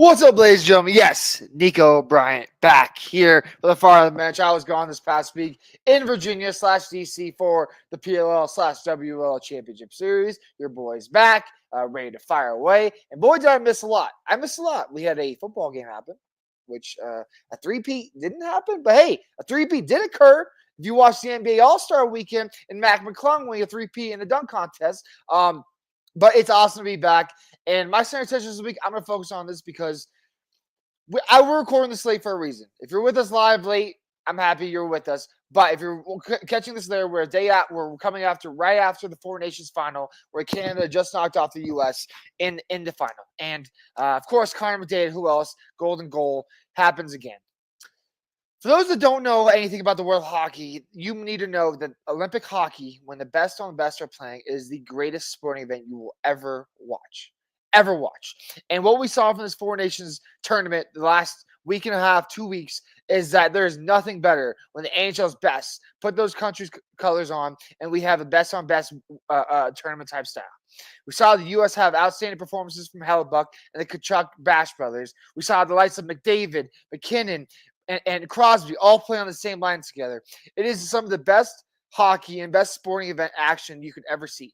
What's up, ladies and gentlemen? Yes, Nico Bryant back here for the far of the bench. I was gone this past week in Virginia / DC for the PLL / WL Championship Series. Your boy's back, ready to fire away. And boy, did I miss a lot. I missed a lot. We had a football game happen, which a three-peat didn't happen. But hey, a three-peat did occur. If you watch the NBA All-Star Weekend and Mac McClung winning a three-peat in a dunk contest, but it's awesome to be back. And my center attention this week, I'm going to focus on this because we're recording this late for a reason. If you're with us live late, I'm happy you're with us. But if you're catching this there, we're coming right after the Four Nations final, where Canada just knocked off the U.S. in the final. And, of course, Connor McDavid, who else? Golden goal happens again. For those that don't know anything about the world of hockey, you need to know that Olympic hockey, when the best on the best are playing, is the greatest sporting event you will ever watch. And what we saw from this Four Nations tournament the last week and a half, 2 weeks, is that there's nothing better when the NHL's best put those countries' colors on, and we have a best on best tournament type style. We saw the U.S. have outstanding performances from Hellebuck and the Kachuk Bash brothers. We saw the likes of McDavid, McKinnon, and Crosby all play on the same line together. It is some of the best hockey and best sporting event action you could ever see.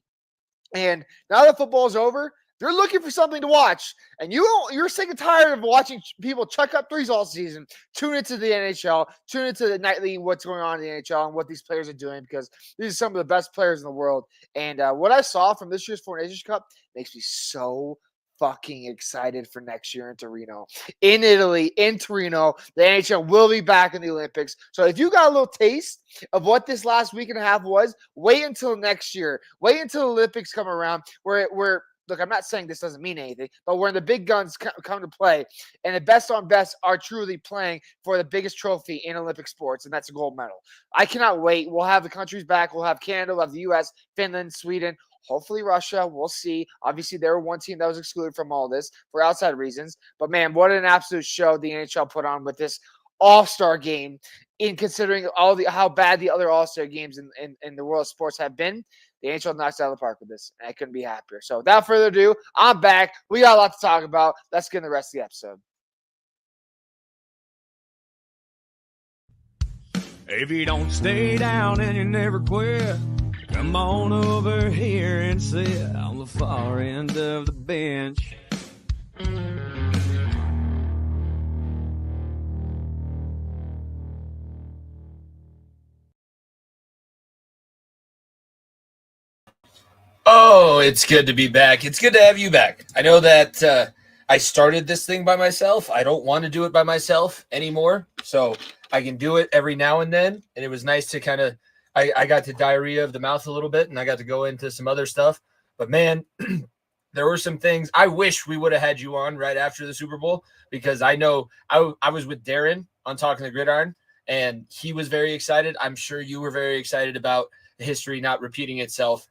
And now that football's over, they're looking for something to watch. And you're sick and tired of watching people chuck up threes all season. Tune into the NHL. Tune into the nightly what's going on in the NHL and what these players are doing, because these are some of the best players in the world. And what I saw from this year's Four Nations Cup makes me so fucking excited for next year in Torino. In Italy, in Torino, the NHL will be back in the Olympics. So if you got a little taste of what this last week and a half was, wait until next year. Wait until the Olympics come around where look, I'm not saying this doesn't mean anything, but where the big guns come to play and the best on best are truly playing for the biggest trophy in Olympic sports, and that's a gold medal. I cannot wait. We'll have the countries back. We'll have Canada, we'll have the U.S., Finland, Sweden, hopefully Russia. We'll see. Obviously, there were one team that was excluded from all this for outside reasons. But, man, what an absolute show the NHL put on with this all-star game, in considering how bad the other all-star games in the world of sports have been. The NHL knocks it out of the park with this, and I couldn't be happier. So without further ado, I'm back. We got a lot to talk about. Let's get in the rest of the episode. If you don't stay down and you never quit, come on over here and sit on the far end of the bench. Oh, it's good to be back. It's good to have you back. I know that I started this thing by myself. I don't want to do it by myself anymore. So I can do it every now and then. And it was nice to kind of, I got to diarrhea of the mouth a little bit, and I got to go into some other stuff. But man, there were some things. I wish we would have had you on right after the Super Bowl, because I know I was with Darren on Talking the Gridiron, and he was very excited. I'm sure you were very excited about history not repeating itself.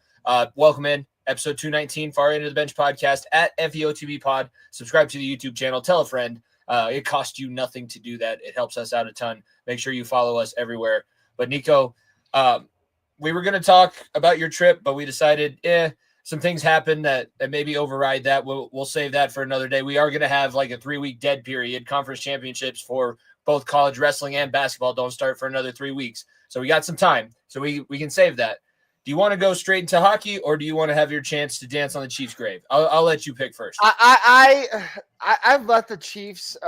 Welcome in episode 219, Far End of the Bench podcast at FEOTB Pod. Subscribe to the YouTube channel. Tell a friend. It costs you nothing to do that. It helps us out a ton. Make sure you follow us everywhere. But Nico, we were going to talk about your trip, but we decided, some things happened that maybe override that. We'll save that for another day. We are going to have like a 3-week dead period. Conference championships for both college wrestling and basketball don't start for another 3 weeks. So we got some time. So we can save that. Do you want to go straight into hockey, or do you want to have your chance to dance on the Chiefs' grave? I'll let you pick first. I've let the Chiefs'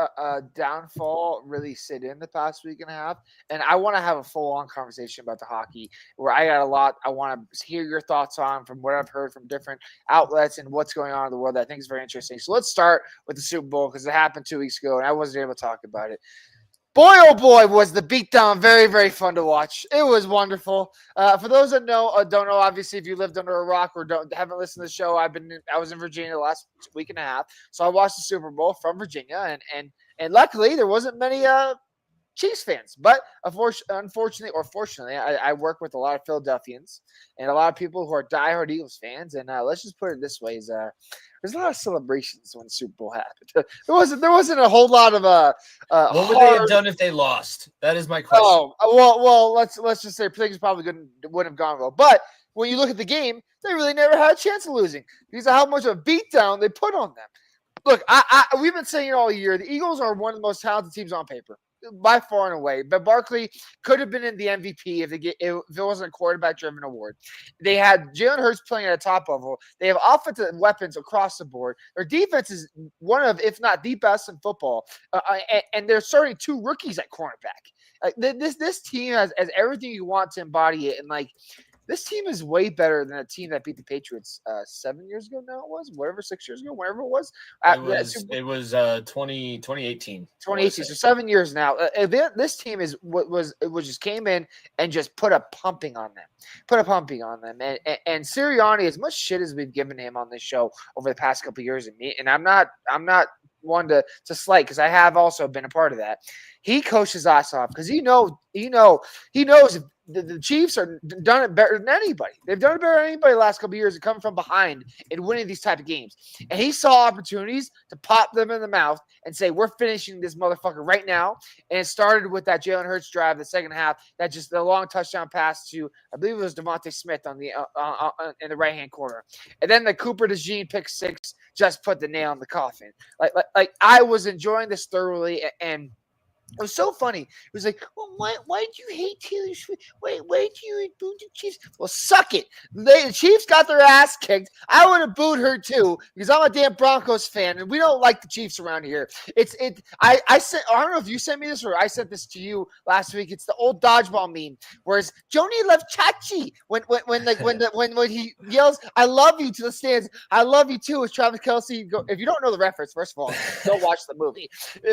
downfall really sit in the past week and a half, and I want to have a full-on conversation about the hockey, where I got a lot I want to hear your thoughts on from what I've heard from different outlets and what's going on in the world that I think is very interesting. So let's start with the Super Bowl, because it happened 2 weeks ago, and I wasn't able to talk about it. Boy, oh boy, was the beatdown very, very fun to watch. It was wonderful. For those that don't know, obviously, if you lived under a rock or haven't listened to the show, I was in Virginia the last week and a half, so I watched the Super Bowl from Virginia, and luckily there wasn't many Chiefs fans. But unfortunately, or fortunately, I work with a lot of Philadelphians and a lot of people who are diehard Eagles fans, and let's just put it this way: there's a lot of celebrations when the Super Bowl happened. There wasn't a whole lot of what would they have done if they lost? That is my question. Well, let's just say things probably wouldn't have gone well. But when you look at the game, they really never had a chance of losing because of how much of a beatdown they put on them. Look, we've been saying it all year. The Eagles are one of the most talented teams on paper, by far and away. But Barkley could have been in the MVP if it wasn't a quarterback-driven award. They had Jalen Hurts playing at a top level. They have offensive weapons across the board. Their defense is one of, if not the best in football. And they're starting 2 rookies at cornerback. This team has everything you want to embody it, and this team is way better than a team that beat the Patriots 7 years ago. Now it was 6 years ago, whatever it was. It was 2018. 2018, so 7 years now. This team just came in and just put a pumping on them. And Sirianni, as much shit as we've given him on this show over the past couple of years, and I'm not one to slight, because I have also been a part of that. He coached his ass off because he knows the Chiefs are done it better than anybody. They've done it better than anybody the last couple of years, and coming from behind and winning these type of games. And he saw opportunities to pop them in the mouth and say, "We're finishing this motherfucker right now." And it started with that Jalen Hurts drive, the second half, that just the long touchdown pass to, I believe it was Devontae Smith on the in the right hand corner, and then the Cooper DeJean pick 6 just put the nail in the coffin. Like I was enjoying this thoroughly, and it was so funny. It was like, well, why did you hate Taylor Swift? Why did you boo the Chiefs? Well, suck it. The Chiefs got their ass kicked. I would have booed her too, because I'm a damn Broncos fan, and we don't like the Chiefs around here. I sent, I don't know if you sent me this or I sent this to you last week. It's the old dodgeball meme, whereas Joni love Chachi when he yells, "I love you" to the stands. "I love you too" with Travis Kelce. If you don't know the reference, first of all, go watch the movie.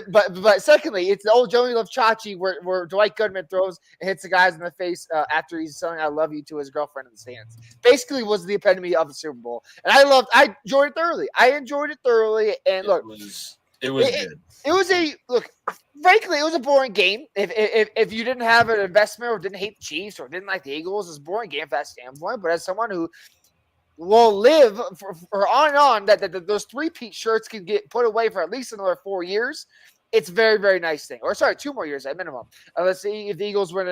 But secondly, it's the old Joni Love Chachi where Dwight Goodman throws and hits the guys in the face after he's saying "I love you" to his girlfriend in the stands. Basically, was the epitome of the Super Bowl, and I enjoyed it thoroughly. And look, it was good. It was frankly, it was a boring game. If you didn't have an investment or didn't hate the Chiefs or didn't like the Eagles, it was a boring game from that standpoint. But as someone who will live for on and on, that those 3-peat shirts can get put away for at least another 4 years. It's a very, very nice thing. Or sorry, 2 more years at minimum. Let's see if the Eagles win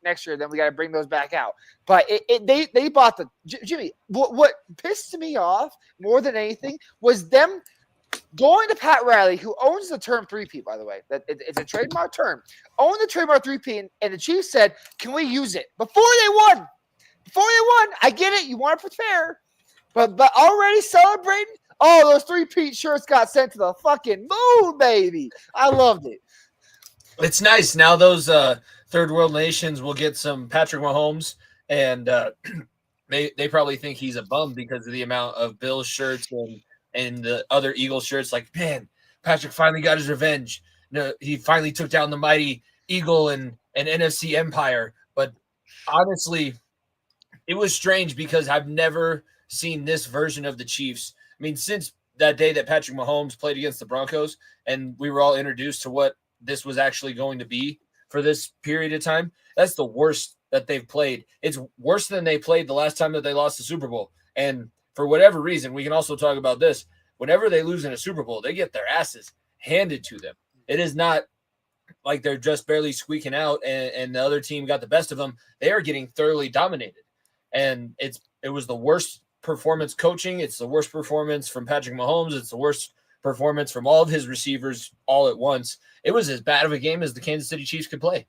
next year, then we got to bring those back out. But they bought the Jimmy. What pissed me off more than anything was them going to Pat Riley, who owns the term 3P, by the way. It's a trademark term. Own the trademark 3P, and the Chiefs said, "Can we use it?" Before they won. I get it. You want to prepare, but already celebrating. Oh, those 3-peat shirts got sent to the fucking moon, baby. I loved it. It's nice. Now those third world nations will get some Patrick Mahomes, and they probably think he's a bum because of the amount of Bills shirts and the other Eagles shirts. Like, man, Patrick finally got his revenge. No, he finally took down the mighty Eagle and NFC Empire. But honestly, it was strange because I've never seen this version of the Chiefs. I mean, since that day that Patrick Mahomes played against the Broncos and we were all introduced to what this was actually going to be for this period of time, that's the worst that they've played. It's worse than they played the last time that they lost the Super Bowl. And for whatever reason, we can also talk about this. Whenever they lose in a Super Bowl, they get their asses handed to them. It is not like they're just barely squeaking out and the other team got the best of them. They are getting thoroughly dominated. And it was the worst performance coaching. It's the worst performance from Patrick Mahomes. It's the worst performance from all of his receivers all at once. It was as bad of a game as the Kansas City Chiefs could play.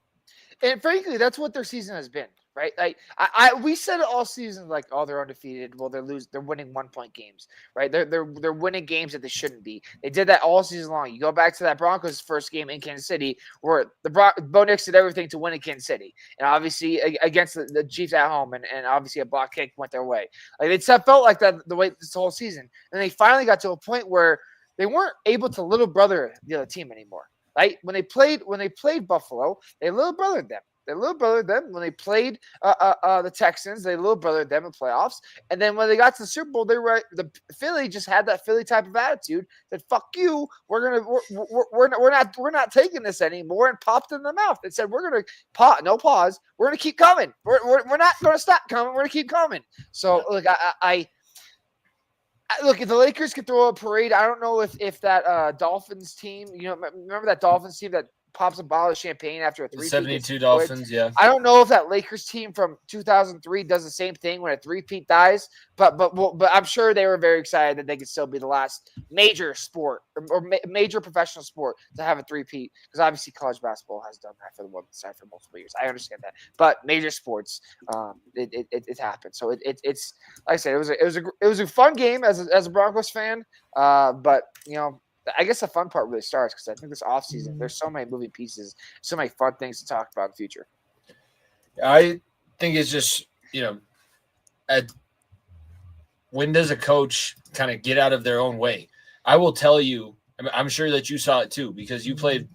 And frankly, that's what their season has been, right? Like we said it all season, like, oh, they're undefeated. Well, they're winning 1-point games, right? They're winning games that they shouldn't be. They did that all season long. You go back to that Broncos first game in Kansas City, where Bo Nix did everything to win in Kansas City, and obviously against the Chiefs at home, and obviously a block kick went their way. Like it felt like that the way this whole season, and they finally got to a point where they weren't able to little brother the other team anymore. Right? When they played Buffalo, they little brothered them. When they played the Texans, they little brothered them in playoffs. And then when they got to the Super Bowl, the Philly just had that Philly type of attitude. Said, "Fuck you, we're not taking this anymore," and popped in the mouth. It said, "We're gonna pause. We're gonna keep coming. We're not gonna stop coming. We're gonna keep coming." So look, look, if the Lakers could throw a parade, I don't know if that Dolphins team, remember that Dolphins team that pops a bottle of champagne after a 3-peat. 72 Dolphins, yeah. I don't know if that Lakers team from 2003 does the same thing when a 3-peat dies, but I'm sure they were very excited that they could still be the last major sport or major professional sport to have a 3-peat, because obviously college basketball has done that for the women's side for multiple years. I understand that, but major sports, it happened. So it's like I said, it was a fun game as a Broncos fan, but I guess the fun part really starts because I think this offseason, there's so many moving pieces, so many fun things to talk about in the future. I think it's just, when does a coach kind of get out of their own way? I will tell you, I'm sure that you saw it too, because you played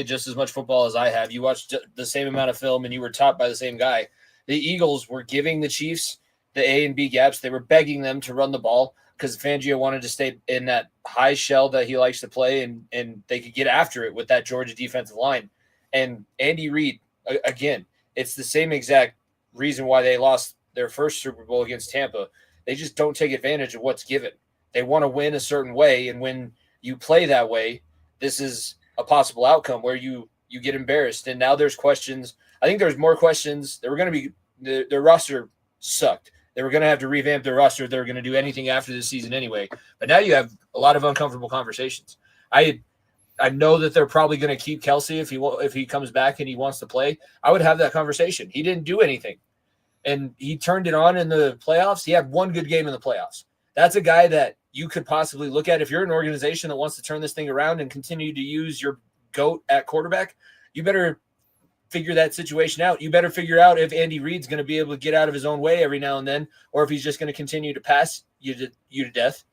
just as much football as I have. You watched the same amount of film and you were taught by the same guy. The Eagles were giving the Chiefs the A and B gaps. They were begging them to run the ball because Fangio wanted to stay in that high shell that he likes to play, and they could get after it with that Georgia defensive line. And Andy Reid, again, it's the same exact reason why they lost their first Super Bowl against Tampa. They just don't take advantage of what's given. They want to win a certain way, and when you play that way, this is a possible outcome where you get embarrassed. And now there's questions. I think there's more questions. There were going to be their roster sucked. They were going to have to revamp their roster if they were going to do anything after this season anyway. But now you have a lot of uncomfortable conversations. I know that they're probably going to keep Kelsey if he comes back and he wants to play. I would have that conversation. He didn't do anything, and he turned it on in the playoffs. He had one good game in the playoffs. That's a guy that you could possibly look at if you're an organization that wants to turn this thing around and continue to use your GOAT at quarterback. You better figure that situation out. You better figure out if Andy Reid's going to be able to get out of his own way every now and then, or if he's just going to continue to pass you to death.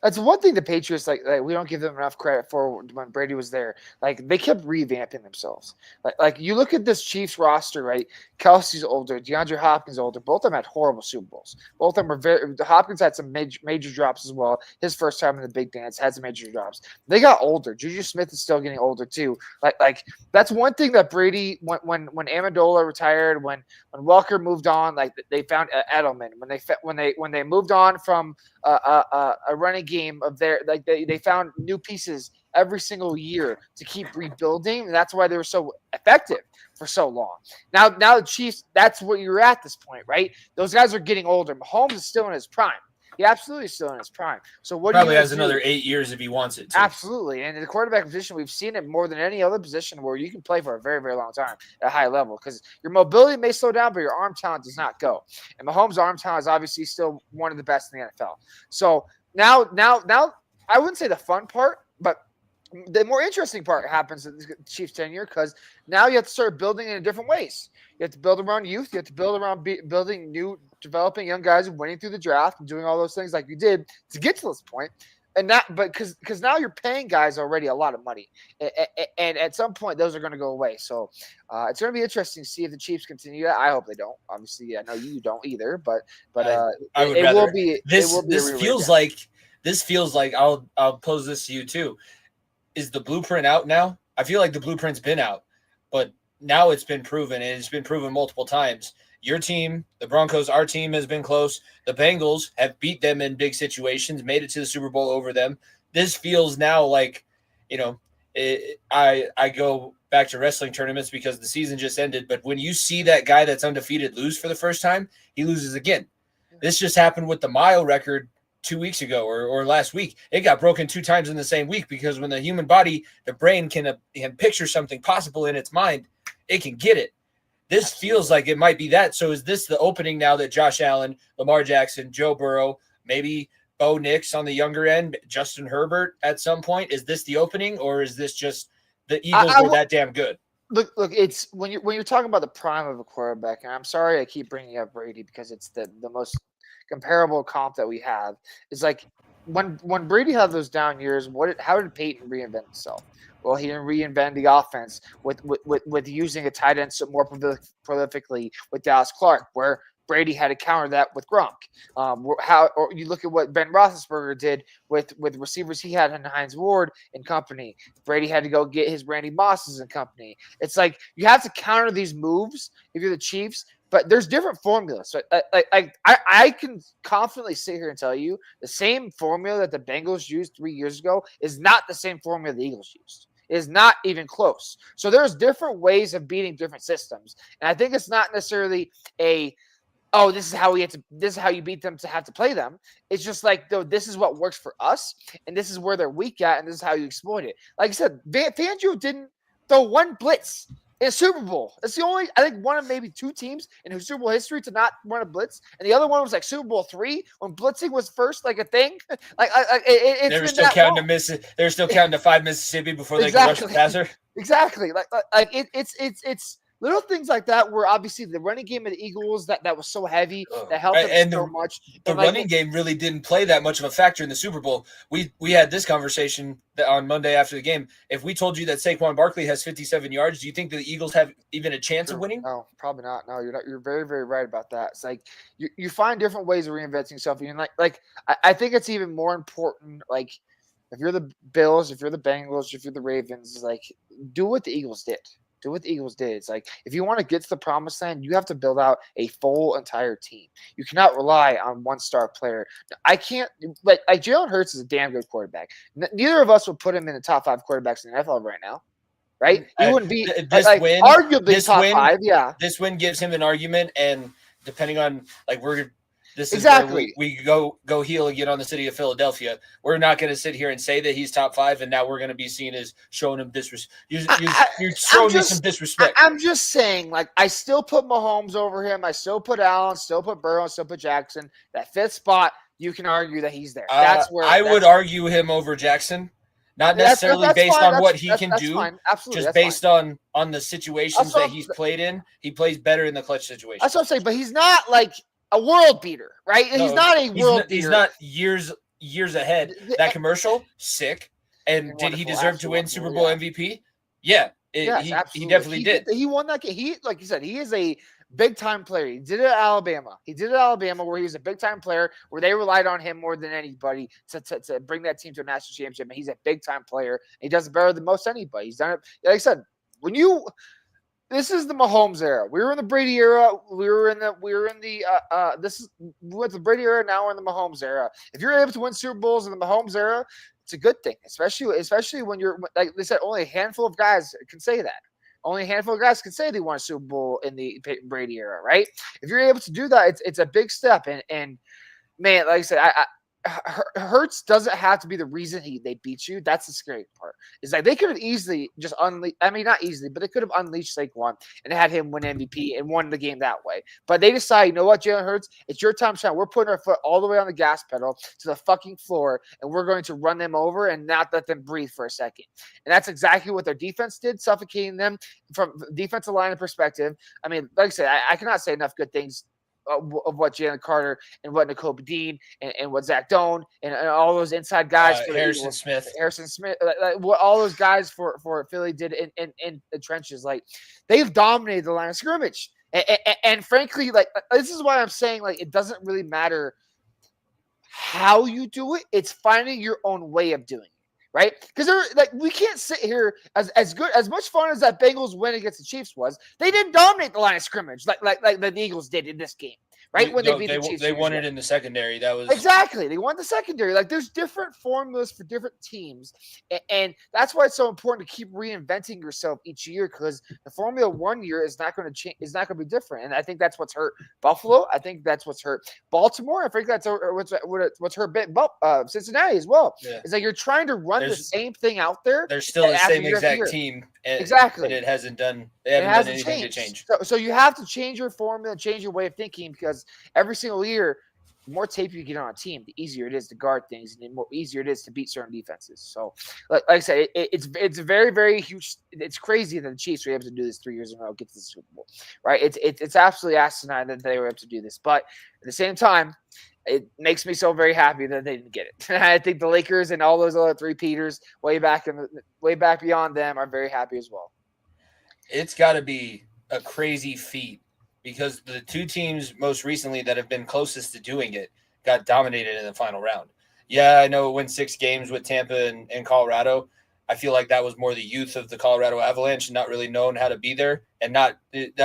That's one thing the Patriots like we don't give them enough credit for when Brady was there. Like they kept revamping themselves. Like you look at this Chiefs roster, right? Kelsey's older, DeAndre Hopkins older. Both of them had horrible Super Bowls. Both of them were Hopkins had some major drops as well. His first time in the big dance had some major drops. They got older. Juju Smith is still getting older too. Like that's one thing that Brady when Amendola retired, when Welker moved on, like they found Edelman when they moved on from a running game of their they found new pieces every single year to keep rebuilding, and that's why they were so effective for so long. Now the Chiefs, that's what you're at this point, right? Those guys are getting older. Mahomes is still in his prime. He absolutely is still in his prime. So what probably do you has another 8 years if he wants it to. Absolutely. And in the quarterback position, we've seen it more than any other position where you can play for a very, very long time at a high level because your mobility may slow down, but your arm talent does not go. And Mahomes' arm talent is obviously still one of the best in the NFL. So now I wouldn't say the fun part, but the more interesting part happens in the Chiefs' tenure because now you have to start building in different ways. You have to build around youth. You have to build around building new, developing young guys and winning through the draft and doing all those things like you did to get to this point. And that, but because now you're paying guys already a lot of money, and at some point those are going to go away. So it's going to be interesting to see if the Chiefs continue that. I hope they don't. Obviously, I know you don't either, but I would it rather will be. This it will be this feels like I'll pose this to you too. Is the blueprint out now? I feel like the blueprint's been out, but now it's been proven, and it's been proven multiple times. Your team, the Broncos, our team has been close. The Bengals have beat them in big situations, made it to the Super Bowl over them. This feels now like, I go back to wrestling tournaments because the season just ended, but when you see that guy that's undefeated lose for the first time, he loses again. This just happened with the mile record 2 weeks ago or last week. It got broken 2 times in the same week because when the human body, the brain can picture something possible in its mind, it can get it. This feels like it might be that. So is this the opening now that Josh Allen, Lamar Jackson, Joe Burrow, maybe Bo Nix on the younger end, Justin Herbert at some point? Is this the opening, or is this just the Eagles were that damn good? Look, it's when you're talking about the prime of a quarterback, and I'm sorry I keep bringing up Brady because it's the most comparable comp that we have. Is like when Brady had those down years, how did Peyton reinvent himself? Well, he didn't reinvent the offense with using a tight end more prolifically with Dallas Clark, where Brady had to counter that with Gronk. Or you look at what Ben Roethlisberger did with receivers he had in Hines Ward and company. Brady had to go get his Randy Mosses and company. It's like you have to counter these moves if you're the Chiefs. But there's different formulas. So I can confidently sit here and tell you the same formula that the Bengals used 3 years ago is not the same formula the Eagles used. is not even close. So there's different ways of beating different systems. And I think it's not necessarily this is how you beat them to have to play them. It's just like, though, this is what works for us, and this is where they're weak at, and this is how you exploit it. Like I said, Fangio didn't throw one blitz in a Super Bowl. It's the only, I think, one of maybe two teams in Super Bowl history to not run a blitz, and the other one was like Super Bowl III when blitzing was first like a thing. They were still counting to 5 Mississippi before they could rush the passer. Exactly. It's little things like that where obviously the running game of the Eagles that was so heavy that helped them so much. The running game really didn't play that much of a factor in the Super Bowl. We had this conversation on Monday after the game. If we told you that Saquon Barkley has 57 yards, do you think that the Eagles have even a chance of winning? No, probably not. No, you're not. You're very, very right about that. It's like you find different ways of reinventing yourself. And I think it's even more important. Like if you're the Bills, if you're the Bengals, if you're the Ravens, like do what the Eagles did. Do what the Eagles did. It's like if you want to get to the promised land, you have to build out a full entire team. You cannot rely on one star player. I can't like Jalen Hurts is a damn good quarterback. Neither of us would put him in the top 5 quarterbacks in the NFL right now, right? He wouldn't be arguably top 5. Yeah, this win gives him an argument, and depending on this is exactly where we go heel again on the city of Philadelphia. We're not going to sit here and say that he's top 5, and now we're going to be seen as showing him disrespect. You're showing me some disrespect. I'm just saying, like, I still put Mahomes over him. I still put Allen, still put Burrow, still put Jackson. That 5th spot, you can argue that he's there. That's where I would argue him over Jackson. Not necessarily based on what he can do, just based on the situations that he's played in. He plays better in the clutch situation. That's what I'm saying, but he's not like a world beater, right? No, he's not a world beater. He's not years ahead. That commercial, sick. And did he deserve to win Super Bowl MVP? Yeah, he definitely did. He won that game. He, like you said, he is a big-time player. He did it at Alabama. Where he was a big-time player, where they relied on him more than anybody to bring that team to a national championship. And he's a big-time player. He does it better than most anybody. He's done it. Like I said, this is the Mahomes era. We were in the Brady era. We went to the Brady era. Now we're in the Mahomes era. If you're able to win Super Bowls in the Mahomes era, it's a good thing, especially when you're, like they said, only a handful of guys can say that. Only a handful of guys can say they won a Super Bowl in the Brady era, right? If you're able to do that, it's a big step. And man, like I said, Hurts doesn't have to be the reason they beat you. That's the scary part. It's like they could have easily just not easily, but they could have unleashed Saquon and had him win MVP and won the game that way. But they decide, you know what, Jalen Hurts, it's your time to shine. We're putting our foot all the way on the gas pedal to the fucking floor, and we're going to run them over and not let them breathe for a second. And that's exactly what their defense did, suffocating them from defensive line perspective. I mean, like I said, I cannot say enough good things of what Jalen Carter and what Nicole Bedeen and what Zach Doan and all those inside guys for Harrison Smith, what all those guys for Philly did in the trenches. Like, they've dominated the line of scrimmage, and frankly, like, this is why I'm saying, like, it doesn't really matter how you do it. It's finding your own way of doing it. Right? Because we can't sit here as much fun as that Bengals win against the Chiefs was. They didn't dominate the line of scrimmage like the Eagles did in this game. Right? When they beat the Chiefs. They won it in the secondary. That was exactly. They won the secondary. Like, there's different formulas for different teams. And that's why it's so important to keep reinventing yourself each year, because the formula one year is not going to change, is not going to be different. And I think that's what's hurt Buffalo. I think that's what's hurt Baltimore. I think that's what's hurt Cincinnati as well. Yeah. It's like you're trying to run the same thing out there. They're still the same exact team. Exactly. And it hasn't done anything to change. So you have to change your formula, change your way of thinking, because every single year, the more tape you get on a team, the easier it is to guard things, and the more easier it is to beat certain defenses. So, like I said, it's very, very huge. It's crazy that the Chiefs were able to do this 3 years in a row, get to the Super Bowl, right? It's absolutely asinine that they were able to do this. But at the same time, it makes me so very happy that they didn't get it. I think the Lakers and all those other three-peaters way back beyond them are very happy as well. It's got to be a crazy feat, because the two teams most recently that have been closest to doing it got dominated in the final round. Yeah, I know it went 6 games with Tampa and Colorado. I feel like that was more the youth of the Colorado Avalanche, not really knowing how to be there, and that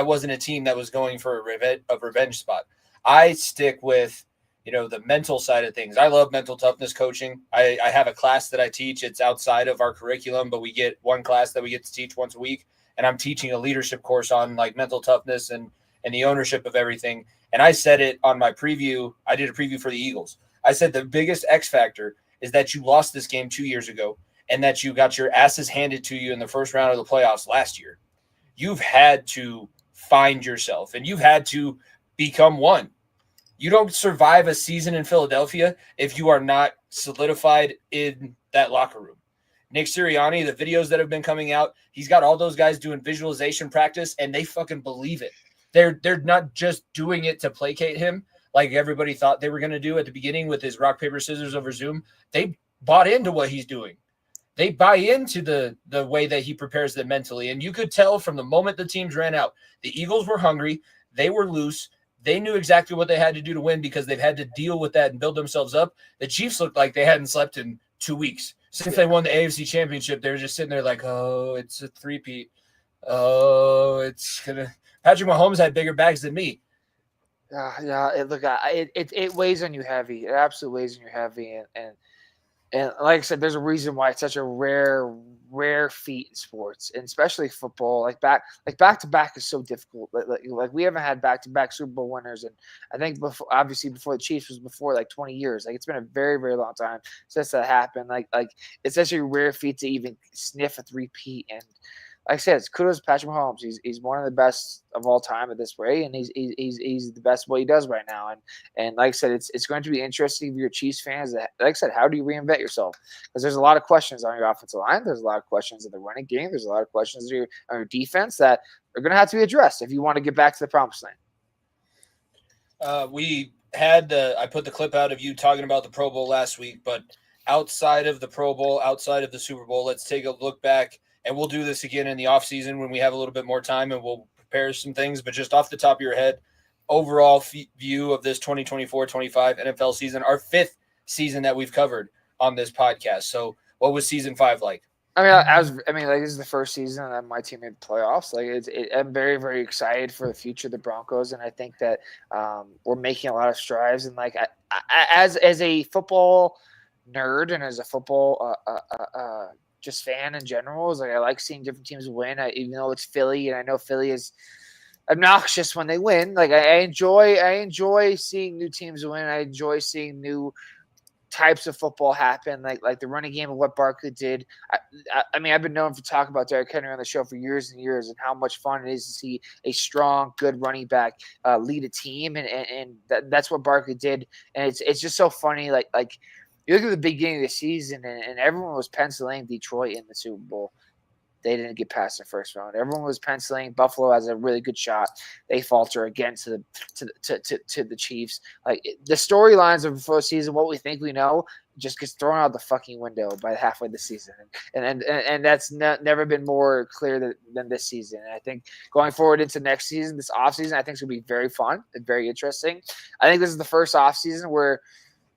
wasn't a team that was going for a revenge spot. I stick with the mental side of things. I love mental toughness coaching. I have a class that I teach. It's outside of our curriculum, but we get one class that we get to teach once a week. And I'm teaching a leadership course on like mental toughness and the ownership of everything. And I said it on my preview. I did a preview for the Eagles. I said the biggest X factor is that you lost this game 2 years ago and that you got your asses handed to you in the first round of the playoffs last year. You've had to find yourself and you've had to become one. You don't survive a season in Philadelphia if you are not solidified in that locker room. Nick Sirianni, the videos that have been coming out, he's got all those guys doing visualization practice, and they fucking believe it. They're not just doing it to placate him like everybody thought they were going to do at the beginning with his rock, paper, scissors over Zoom. They bought into what he's doing. They buy into the way that he prepares them mentally. And you could tell from the moment the teams ran out, the Eagles were hungry. They were loose. They knew exactly what they had to do to win because they've had to deal with that and build themselves up. The Chiefs looked like they hadn't slept in 2 weeks. Since they won the AFC Championship, they were just sitting there like, oh, it's a three-peat. Oh, it's going to – Patrick Mahomes had bigger bags than me. It weighs on you heavy. It absolutely weighs on you heavy. And like I said, there's a reason why it's such a rare feat in sports, and especially football. Like back to back is so difficult. Like we haven't had back to back Super Bowl winners, and I think before the Chiefs was before like 20 years. Like it's been a very, very long time since that happened. Like it's such a rare feat to even sniff a three-peat. And like I said, it's kudos to Patrick Mahomes. He's one of the best of all time at this way, and he's the best at what he does right now. And like I said, it's going to be interesting if you're Chiefs fans. Like I said, how do you reinvent yourself? Because there's a lot of questions on your offensive line. There's a lot of questions in the running game. There's a lot of questions on your defense that are going to have to be addressed if you want to get back to the promised land. I put the clip out of you talking about the Pro Bowl last week, but outside of the Pro Bowl, outside of the Super Bowl, let's take a look back. And we'll do this again in the offseason when we have a little bit more time and we'll prepare some things. But just off the top of your head, overall view of this 2024-25 NFL season, our 5th season that we've covered on this podcast. So what was season 5 like? This is the first season that my team made the playoffs. I'm very, very excited for the future of the Broncos. And I think that we're making a lot of strides. And as a football nerd and as a football just fan in general, is like I like seeing different teams win. Even though it's Philly, and I know Philly is obnoxious when they win. Like I enjoy seeing new teams win. I enjoy seeing new types of football happen, like the running game of what Barkley did. I've been known for talking about Derrick Henry on the show for years and years, and how much fun it is to see a strong, good running back lead a team, and that's what Barkley did. And it's just so funny, like. You look at the beginning of the season, and everyone was penciling Detroit in the Super Bowl. They didn't get past the first round. Everyone was penciling Buffalo as a really good shot. They falter again to the Chiefs. Like the storylines of the first season, what we think we know, just gets thrown out the fucking window by halfway the season, and that's never been more clear than this season. And I think going forward into next season, this offseason, I think it's gonna be very fun and very interesting. I think this is the first offseason where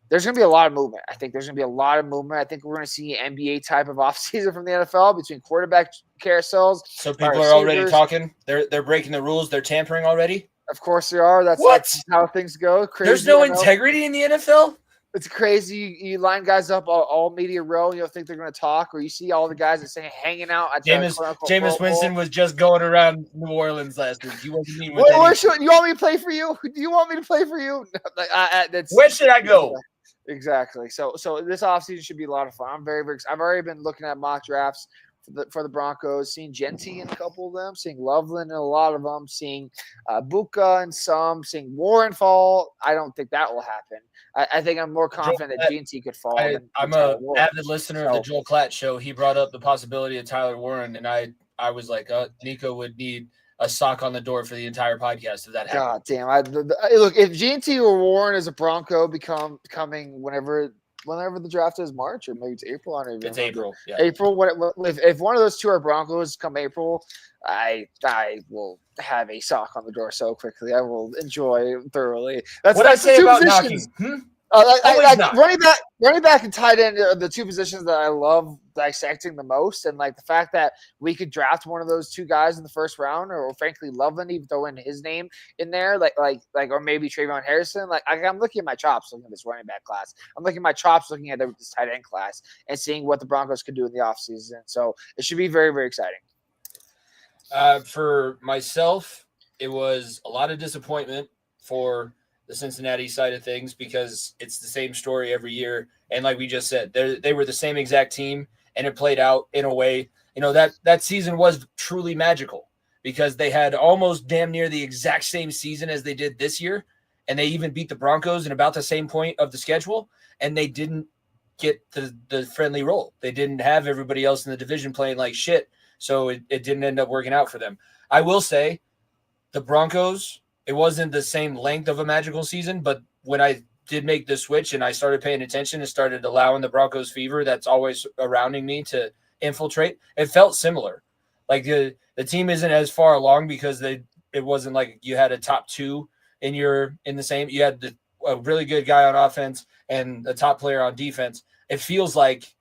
there's going to be a lot of movement. I think there's going to be a lot of movement. I think we're going to see NBA type of offseason from the NFL between quarterback carousels. So people are already talking. They're breaking the rules. They're tampering already. Of course they are. That's how things go. Crazy, there's no integrity in the NFL. It's crazy. You line guys up all media row. You don't think they're going to talk, or you see all the guys that say hanging out at Jameis Winston was just going around New Orleans last week. He wasn't meeting with you want me to play for you? Do you want me to play for you? Where should I go? Exactly. So this offseason should be a lot of fun. I'm very, very excited. I've already been looking at mock drafts for the Broncos, seeing Genty in a couple of them, seeing Loveland in a lot of them, seeing Buka in some, seeing Warren fall. I don't think that will happen. I think I'm more confident that Genty could fall. I'm an avid listener of the Joel Klatt show. He brought up the possibility of Tyler Warren, and I was like, Niko would need a sock on the door for the entire podcast if that happened. God damn! Look, if Genty or Warren as a Bronco coming whenever the draft is, March or maybe it's April. I don't even It's April. Yeah. April. If one of those two are Broncos come April, I will have a sock on the door so quickly. I will enjoy it thoroughly. What I say about knocking? Always not. Running back and tight end are the two positions that I love dissecting the most, and like the fact that we could draft one of those two guys in the first round, or frankly Loveland, even throw in his name in there, or maybe Trayvon Harrison. I'm looking at my chops looking at this running back class. I'm looking at my chops looking at this tight end class and seeing what the Broncos could do in the offseason. So it should be very, very exciting. For myself, it was a lot of disappointment for the Cincinnati side of things because it's the same story every year. And like we just said, they were the same exact team, and it played out in a way, that season was truly magical because they had almost damn near the exact same season as they did this year. And they even beat the Broncos in about the same point of the schedule, and they didn't get the friendly role. They didn't have everybody else in the division playing like shit. So it didn't end up working out for them. I will say the Broncos, it wasn't the same length of a magical season, but when I did make the switch and I started paying attention and started allowing the Broncos fever that's always surrounding me to infiltrate, it felt similar. Like the team isn't as far along because it wasn't like you had a top two in the same. You had a really good guy on offense and a top player on defense. It feels like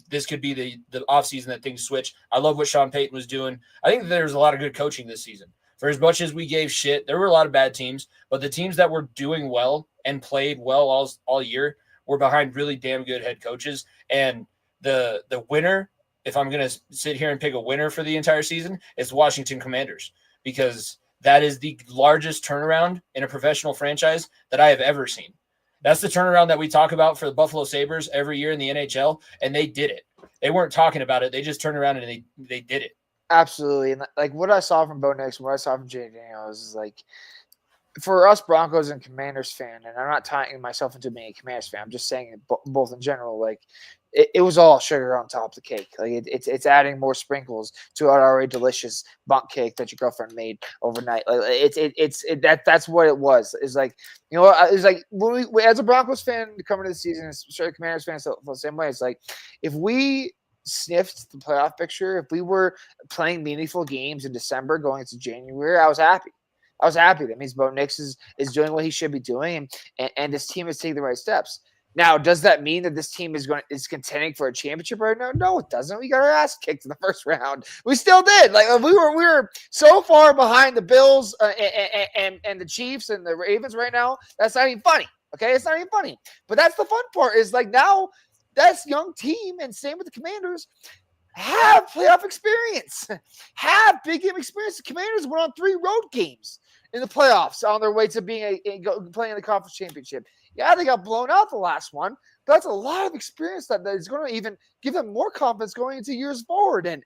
this could be the offseason that things switch. I love what Sean Payton was doing. I think there's a lot of good coaching this season. For as much as we gave shit, there were a lot of bad teams, but the teams that were doing well and played well all year were behind really damn good head coaches. And the winner, if I'm going to sit here and pick a winner for the entire season, it's Washington Commanders, because that is the largest turnaround in a professional franchise that I have ever seen. That's the turnaround that we talk about for the Buffalo Sabres every year in the NHL, and they did it. They weren't talking about it. They just turned around and they did it. Absolutely. And like what I saw from Bo Nix and what I saw from Jay Daniels is like, for us Broncos and Commanders fan, and I'm not tying myself into being a Commanders fan, I'm just saying it both in general, like it was all sugar on top of the cake. Like it's adding more sprinkles to an already delicious bunk cake that your girlfriend made overnight. Like that's what it was. It's like, it's like when we as a Broncos fan coming to the season, sure Commanders fans feel the same way. It's like if we sniffed the playoff picture, if we were playing meaningful games in December going into January, I was happy. That means Bo Nix is doing what he should be doing, and this team is taking the right steps. Now, does that mean that this team is contending for a championship right now? No, it doesn't. We got our ass kicked in the first round. We still did. Like we were so far behind the Bills and the Chiefs and the Ravens right now. That's not even funny. Okay, it's not even funny. But that's the fun part. Is like now that's young team, and same with the Commanders, have playoff experience, have big game experience. The Commanders went on 3 road games in the playoffs on their way to being playing in the conference championship. Yeah, they got blown out the last one, but that's a lot of experience that is going to even give them more confidence going into years forward. And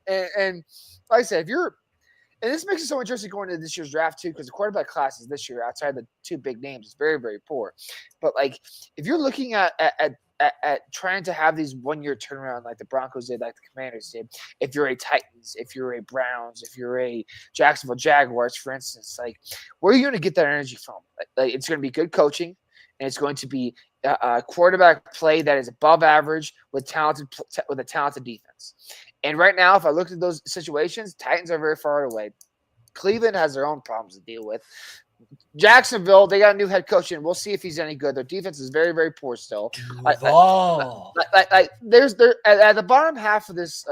like I said, and this makes it so interesting going into this year's draft too, because the quarterback classes this year, outside the 2 big names, is very, very poor. But like, if you're looking at trying to have these 1-year turnaround like the Broncos did, like the Commanders did, if you're a Titans, if you're a Browns, if you're a Jacksonville Jaguars, for instance, like where are you going to get that energy from? Like it's going to be good coaching, and it's going to be a quarterback play that is above average with a talented defense. And right now, if I look at those situations, Titans are very far away. Cleveland has their own problems to deal with. Jacksonville, they got a new head coach, and we'll see if he's any good. Their defense is very, very poor still. Like there's at the bottom half of this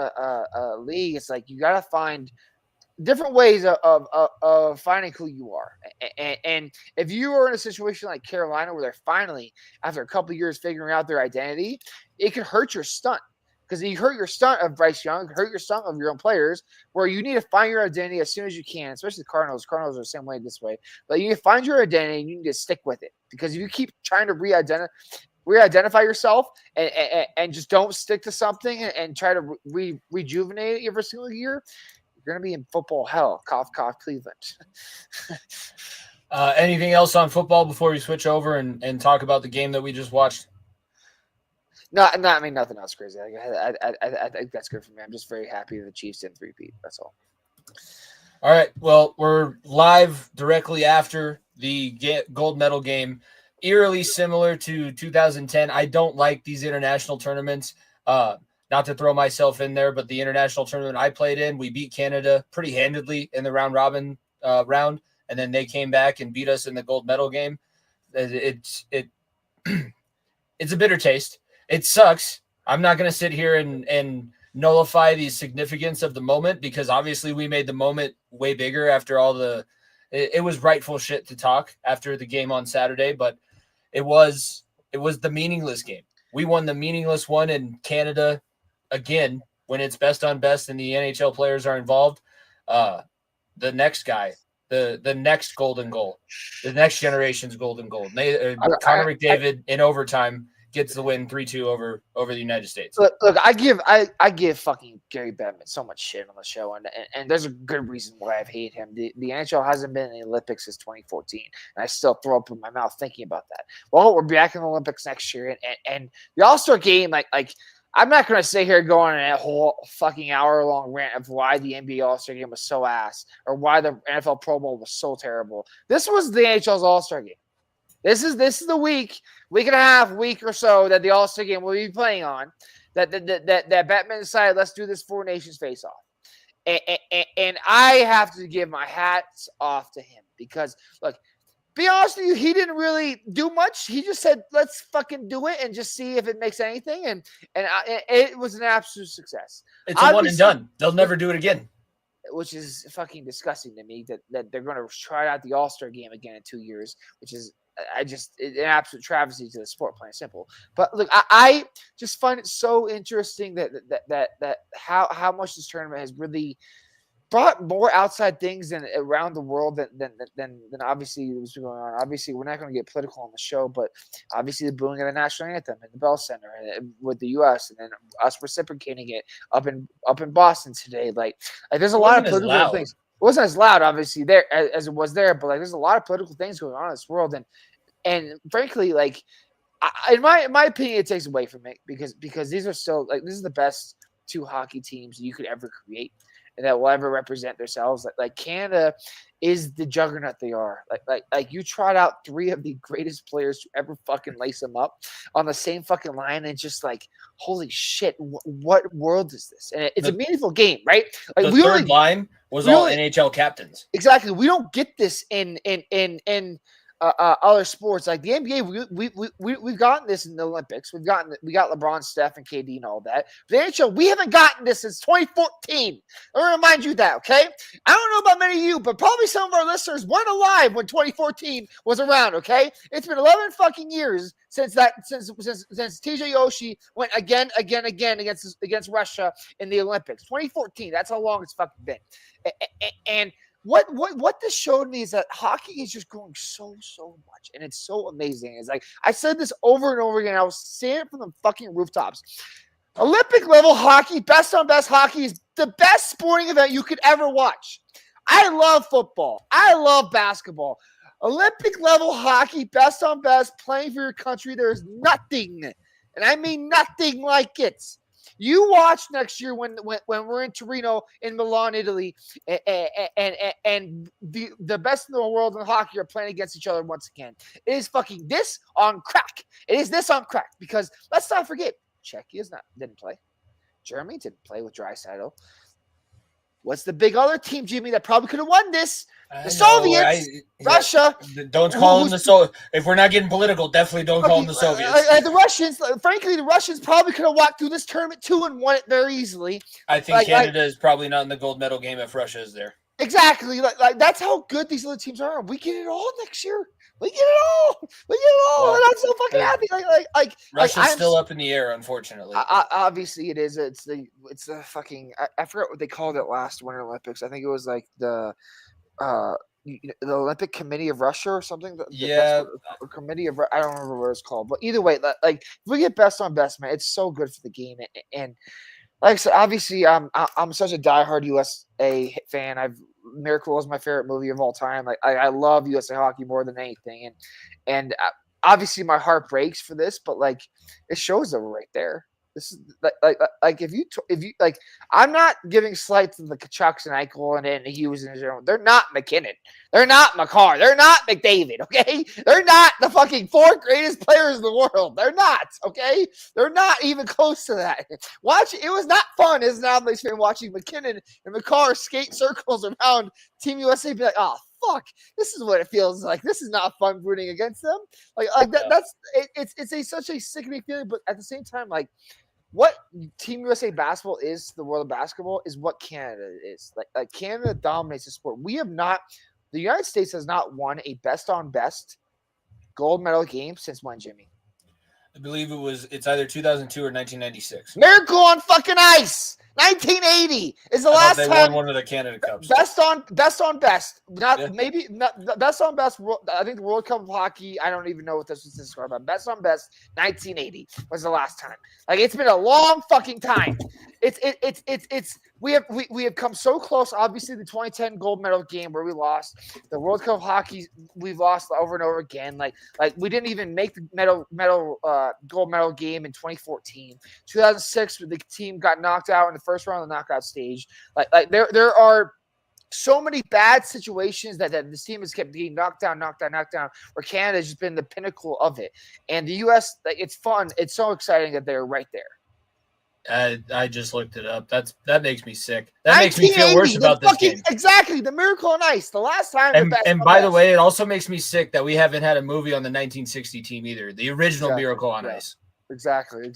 league, it's like you got to find different ways of finding who you are. And if you are in a situation like Carolina, where they're finally, after a couple of years, figuring out their identity, it can hurt your stunt. Because you hurt your stunt of Bryce Young, hurt your stunt of your own players, where you need to find your identity as soon as you can, especially the Cardinals. Cardinals are the same way this way. But you need to find your identity, and you need to stick with it. Because if you keep trying to re-identify yourself and just don't stick to something and try to rejuvenate it every single year, you're going to be in football hell. Cough, cough, Cleveland. Anything else on football before we switch over and talk about the game that we just watched? No, I mean, nothing else crazy. I think that's good for me. I'm just very happy the Chiefs didn't three-peat. That's all. All right. Well, we're live directly after the gold medal game, eerily similar to 2010. I don't like these international tournaments. Not to throw myself in there, but the international tournament I played in, we beat Canada pretty handedly in the round robin round, and then they came back and beat us in the gold medal game. it's a bitter taste. It sucks. I'm not going to sit here and nullify the significance of the moment because obviously we made the moment way bigger after all the. It was rightful shit to talk after the game on Saturday, but it was the meaningless game. We won the meaningless one in Canada again when it's best on best and the NHL players are involved. The next guy, the next golden goal, the next generation's golden goal. Connor McDavid in overtime gets the win 3-2 over the United States. Look, I give fucking Gary Bettman so much shit on the show, and there's a good reason why I've hated him. The NHL hasn't been in the Olympics since 2014, and I still throw up in my mouth thinking about that. Well, we're back in the Olympics next year, and the All-Star game, like I'm not going to sit here going on a whole fucking hour-long rant of why the NBA All-Star game was so ass or why the NFL Pro Bowl was so terrible. This was the NHL's All-Star game. This is the week and a half, week or so that the All-Star game will be playing on. That Batman decided, let's do this Four Nations face-off. And I have to give my hats off to him because, look, be honest with you, he didn't really do much. He just said, let's fucking do it and just see if it makes anything. And it was an absolute success. It's a one and done. They'll never do it again. Which is fucking disgusting to me that they're going to try out the All-Star game again in 2 years, which is an absolute travesty to the sport, plain and simple. But look, I just find it so interesting that how much this tournament has really brought more outside things than around the world than obviously was going on. Obviously, we're not going to get political on the show, but obviously the booing of the national anthem at the Bell Center with the U.S. and then us reciprocating it up in Boston today. Like there's a lot of political things. It wasn't as loud, obviously, there as it was there, but like there's a lot of political things going on in this world, and frankly, like in my opinion, it takes away from it because these are still like this is the best two hockey teams you could ever create and that will ever represent themselves. Like Canada is the juggernaut they are. Like you trot out three of the greatest players to ever fucking lace them up on the same fucking line, and just like, holy shit, what world is this? And it's a meaningful game, right? Like the third line was all NHL captains. Exactly. We don't get this in other sports like the NBA. We've gotten this in the Olympics. We got LeBron, Steph, and KD and all that. But the NHL, we haven't gotten this since 2014. I want to remind you that, okay? I don't know about many of you, but probably some of our listeners weren't alive when 2014 was around, okay? It's been 11 fucking years since TJ Oshie went again against Russia in the Olympics. 2014. That's how long it's fucking been. And what this showed me is that hockey is just growing so much, and it's so amazing. It's like I said this over and over again. I was saying it from the fucking rooftops. Olympic level hockey, best on best hockey is the best sporting event you could ever watch. I love football. I love basketball. Olympic level hockey, best on best, playing for your country. There's nothing, and I mean nothing like it. You watch next year when we're in Torino, in Milan, Italy, and the best in the world in hockey are playing against each other once again. It is fucking this on crack. It is this on crack because let's not forget, Czechia didn't play. Germany didn't play with Draisaitl. What's the big other team, Jimmy, that probably could have won this? The Soviets, Russia. Don't call them the Soviets. If we're not getting political, definitely don't call them the Soviets. The Russians, frankly, the Russians probably could have walked through this tournament too and won it very easily. I think Canada is probably not in the gold medal game if Russia is there. Exactly. Like that's how good these other teams are. We get it all next year. We get it all. Well, and I'm so fucking happy. Like Russia's still up in the air, unfortunately. Obviously, it is. It's the fucking. I forgot what they called it last Winter Olympics. I think it was like the Olympic Committee of Russia or something. Committee of I don't remember what it's called, but either way, like if we get best on best, man, it's so good for the game. And like I said, obviously, I'm such a diehard USA fan. Miracle is my favorite movie of all time. Like I love USA hockey more than anything, and obviously my heart breaks for this, but like it shows them right there. This is like if you like, I'm not giving slight to the Kachucks and Eichel and Hughes and Jerome. They're not McKinnon. They're not McCarr. They're not McDavid. Okay, they're not the fucking four greatest players in the world. They're not. Okay, they're not even close to that. It was not fun as an Islanders fan watching McKinnon and McCarr skate circles around Team USA. Be like, oh fuck? This is what it feels like. This is not fun rooting against them. Like that. Yeah. That's it, it's such a sickening feeling, but at the same time, like what Team USA basketball is to the world of basketball is what Canada is. Like Canada dominates the sport. We have not. The United States has not won a best on best gold medal game since when, Jimmy? I believe it's either 2002 or 1996. Miracle on fucking Ice. 1980 is the I thought last they time. won one of the Canada Cups. Best on best. Not Yeah. maybe not best on best. I think the World Cup of Hockey. I don't even know what this is about. Best on best. 1980 was the last time. Like it's been a long fucking time. It's we have come so close. Obviously, the 2010 gold medal game where we lost. The World Cup of Hockey we've lost over and over again. Like we didn't even make the gold medal game in 2014. 2006, the team got knocked out in the first round of the knockout stage. Like there are so many bad situations that this team has kept getting knocked down, where Canada has just been the pinnacle of it. And the U.S., like, it's fun. It's so exciting that they're right there. I just looked it up. That makes me sick. That makes me feel worse about this game. Exactly, the Miracle on Ice. The last time. And by the way, it also makes me sick that we haven't had a movie on the 1960 team either. The original Miracle on Ice. Exactly.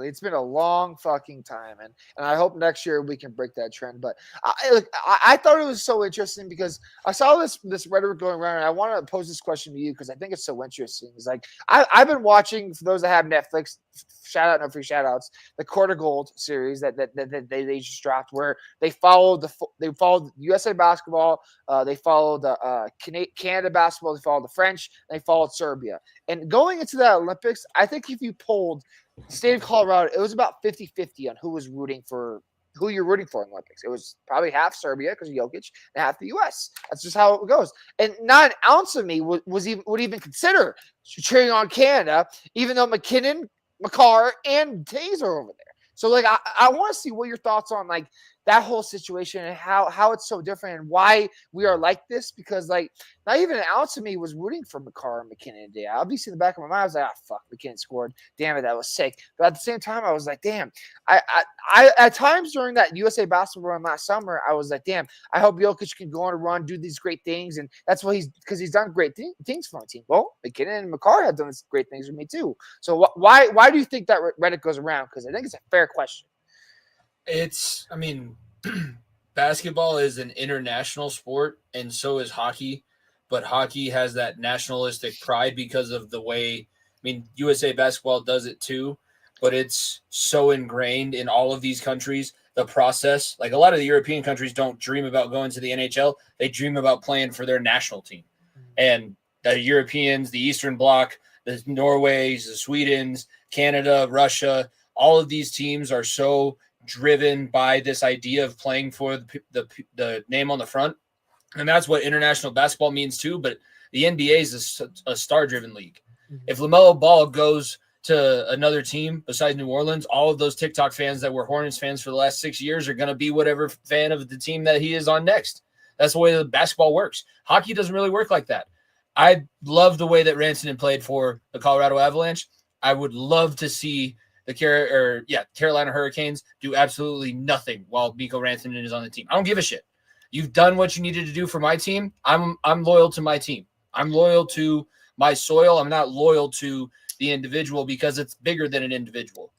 It's been a long fucking time, and I hope next year we can break that trend. But I thought it was so interesting because I saw this rhetoric going around, and I want to pose this question to you because I think it's so interesting. It's like I've been watching, for those that have Netflix, shout out, no free shout outs, the Court of Gold series that they just dropped, where they followed USA basketball, they followed Canada basketball, they followed the French, they followed Serbia. And going into that Olympics, I think if you polled the state of Colorado, it was about 50-50 on who you're rooting for in the Olympics. It was probably half Serbia because of Jokic and half the U.S. That's just how it goes. And not an ounce of me would even consider cheering on Canada, even though McKinnon, McCarr, and Tays are over there. So, like, I want to see what your thoughts on, like, that whole situation and how it's so different and why we are like this. Because, like, not even an ounce of me was rooting for McCarr and McKinnon today. Obviously, in the back of my mind, I was like, fuck, McKinnon scored. Damn it, that was sick. But at the same time, I was like, damn. I at times during that USA basketball run last summer, I was like, damn, I hope Jokic can go on a run, do these great things. And that's what because he's done great things for my team. Well, McKinnon and McCarr have done great things for me too. So why do you think that Reddit goes around? Because I think it's a fair question. Basketball is an international sport, and so is hockey. But hockey has that nationalistic pride because of the way, USA basketball does it too, but it's so ingrained in all of these countries. The process, like a lot of the European countries don't dream about going to the NHL. They dream about playing for their national team. And the Europeans, the Eastern Bloc, the Norways, the Swedens, Canada, Russia, all of these teams are so driven by this idea of playing for the name on the front. And that's what international basketball means too. But the NBA is a star-driven league. Mm-hmm. If LaMelo Ball goes to another team besides New Orleans, all of those TikTok fans that were Hornets fans for the last 6 years are going to be whatever fan of the team that he is on next. That's the way the basketball works. Hockey doesn't really work like that. I love the way that Rantanen played for the Colorado Avalanche. I would love to see the Carolina Hurricanes do absolutely nothing while Mikko Rantanen is on the team. I don't give a shit. You've done what you needed to do for my team. I'm loyal to my team. I'm loyal to my soil. I'm not loyal to the individual because it's bigger than an individual.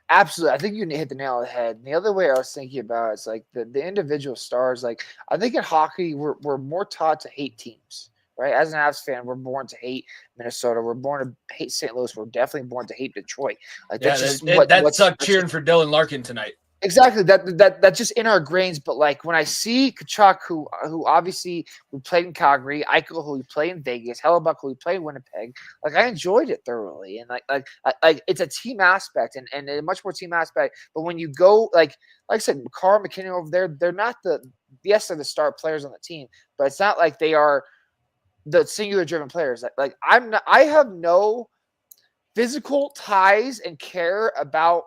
Absolutely. I think you hit the nail on the head. And the other way I was thinking about it is like the individual stars. Like I think in hockey, we're more taught to hate teams. Right? As an Avs fan, we're born to hate Minnesota. We're born to hate St. Louis. We're definitely born to hate Detroit. Like that sucked cheering for Dylan Larkin tonight. Exactly. That's just in our grains. But like when I see Kachuk, who obviously we played in Calgary, Eichel, who we played in Vegas, Hellebuck, who we played in Winnipeg, like I enjoyed it thoroughly. And like it's a team aspect and a much more team aspect. But when you go like I said, McCarr, McKinnon over there, they're not they're the star players on the team, but it's not like they are the singular driven players. Like I have no physical ties and care about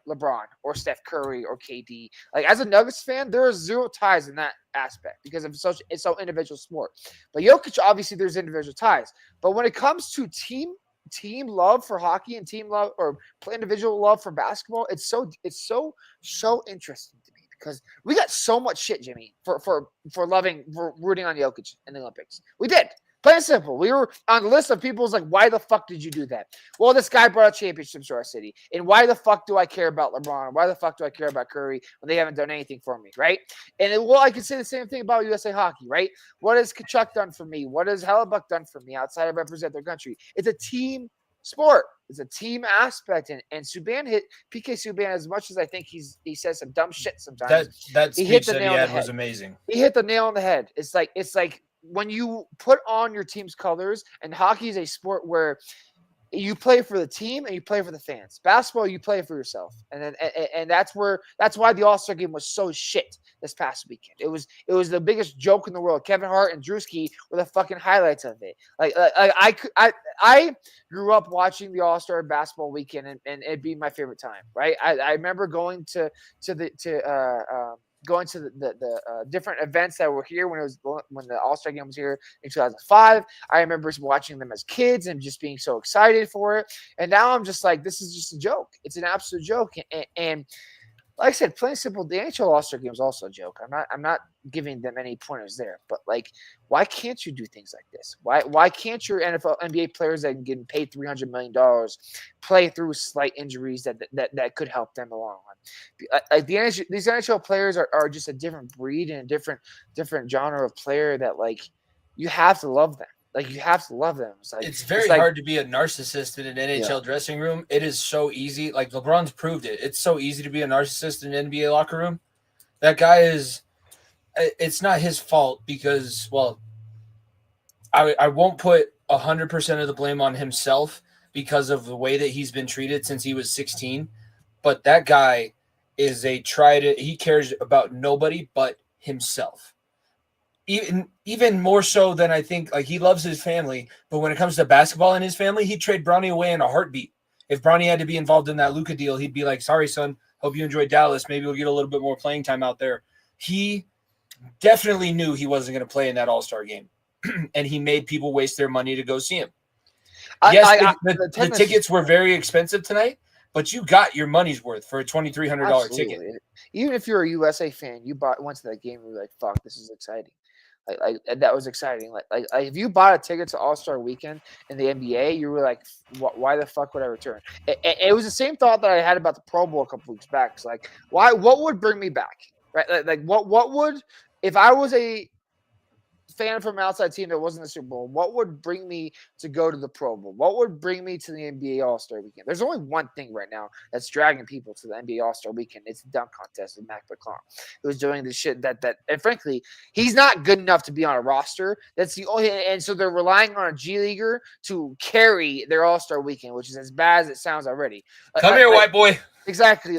LeBron or Steph Curry or KD. Like as a Nuggets fan, there are zero ties in that aspect because it's so individual sport. But Jokic, obviously there's individual ties. But when it comes to team love for hockey and team love or individual love for basketball, it's so interesting to me because we got so much shit, Jimmy, for rooting on Jokic in the Olympics. We did. Plain and simple. We were on the list of people's like, why the fuck did you do that? Well, this guy brought a championship to our city. And why the fuck do I care about LeBron? Why the fuck do I care about Curry when they haven't done anything for me, right? And I can say the same thing about USA Hockey, right? What has Kachuk done for me? What has Hellebuck done for me outside of represent their country? It's a team sport. It's a team aspect. And Subban hit PK Subban as much as I think he says some dumb shit sometimes. That he speech hit the that he nail on the had was head. amazing. He hit the nail on the head. It's like when you put on your team's colors, and hockey is a sport where you play for the team and you play for the fans. Basketball, you play for yourself, and that's why the All-Star game was so shit this past weekend. It was the biggest joke in the world. Kevin Hart and Drewski were the fucking highlights of it. I grew up watching the All-Star basketball weekend, and it'd be my favorite time. Right? I remember going to the different events that were here when the All-Star game was here in 2005. I remember watching them as kids and just being so excited for it. And now I'm just like, this is just a joke. It's an absolute joke. And like I said, plain and simple, the NHL All-Star game is also a joke. I'm not giving them any pointers there. But like, why can't you do things like this? Why can't your NBA players that are getting paid $300 million play through slight injuries that could help them along? Like these NHL players are just a different breed and a different genre of player that like you have to love them. Like you have to love them. It's very hard to be a narcissist in an NHL dressing room. It is so easy. Like LeBron's proved it. It's so easy to be a narcissist in an NBA locker room. That guy is. It's not his fault because, well, I won't put 100% of the blame on himself because of the way that he's been treated since he was 16. But that guy is he cares about nobody but himself. Even more so than I think. Like he loves his family, but when it comes to basketball and his family, he'd trade Bronny away in a heartbeat. If Bronny had to be involved in that Luka deal, he'd be like, "Sorry, son. Hope you enjoyed Dallas. Maybe we'll get a little bit more playing time out there." He definitely knew he wasn't going to play in that All-Star game, and he made people waste their money to go see him. The tickets were very expensive tonight, but you got your money's worth for a $2,300 ticket. Even if you're a USA fan, you went to that game and were like, "Fuck, this is exciting." Like that was exciting. Like if you bought a ticket to All-Star Weekend in the NBA, you were like, why the fuck would I return? It was the same thought that I had about the Pro Bowl a couple weeks back. It's like, what would bring me back? Right? Like what would, if I was a fan from an outside team that wasn't the Super Bowl, what would bring me to go to the Pro Bowl? What would bring me to the NBA All-Star Weekend? There's only one thing right now that's dragging people to the NBA All-Star Weekend. It's the dunk contest with Mac McClung, who's doing the shit that and frankly, he's not good enough to be on a roster. That's the only, and so they're relying on a G Leaguer to carry their All-Star Weekend, which is as bad as it sounds already. Come here, white boy. Exactly.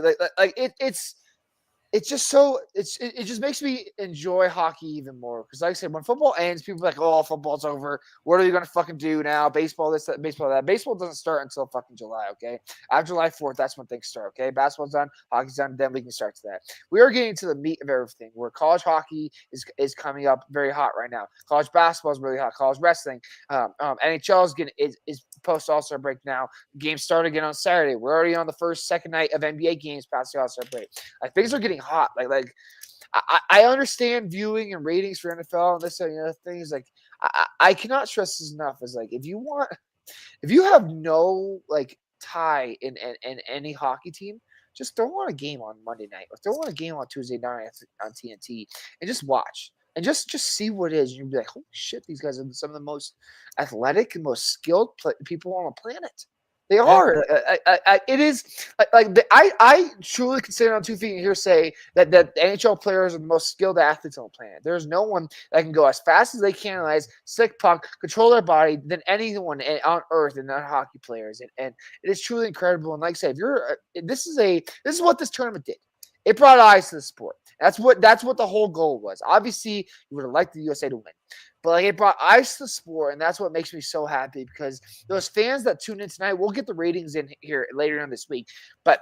It's just it just makes me enjoy hockey even more because, like I said, when football ends, people are like, "Oh, football's over. What are you gonna fucking do now? Baseball this, that, baseball that." Baseball doesn't start until fucking July. Okay, after July 4th, that's when things start. Okay, basketball's done, hockey's done, then we can start to that. We are getting to the meat of everything. Where college hockey is coming up very hot right now. College basketball is really hot. College wrestling, NHL is post All-Star break now. Games start again on Saturday. We're already on the second night of NBA games past the All-Star break. Like things are getting hot. Like I understand viewing and ratings for NFL and this and other things. Like I cannot stress this enough. Is like if you have no like tie in any hockey team, just throw on a game on Monday night or throw on a game on Tuesday night on TNT and just watch. And just see what it is. You'll be like, holy shit, these guys are some of the most athletic and most skilled people on the planet. They are. It is I truly can stand on 2 feet and hear say that NHL players are the most skilled athletes on the planet. There's no one that can go as fast as they can, analyze, stick puck, control their body than anyone on earth and not hockey players. And it is truly incredible. And like I said, this is what this tournament did. It brought eyes to the sport. That's what the whole goal was. Obviously, you would have liked the USA to win. But like it brought eyes to the sport, and that's what makes me so happy because those fans that tune in tonight, we'll get the ratings in here later on this week. But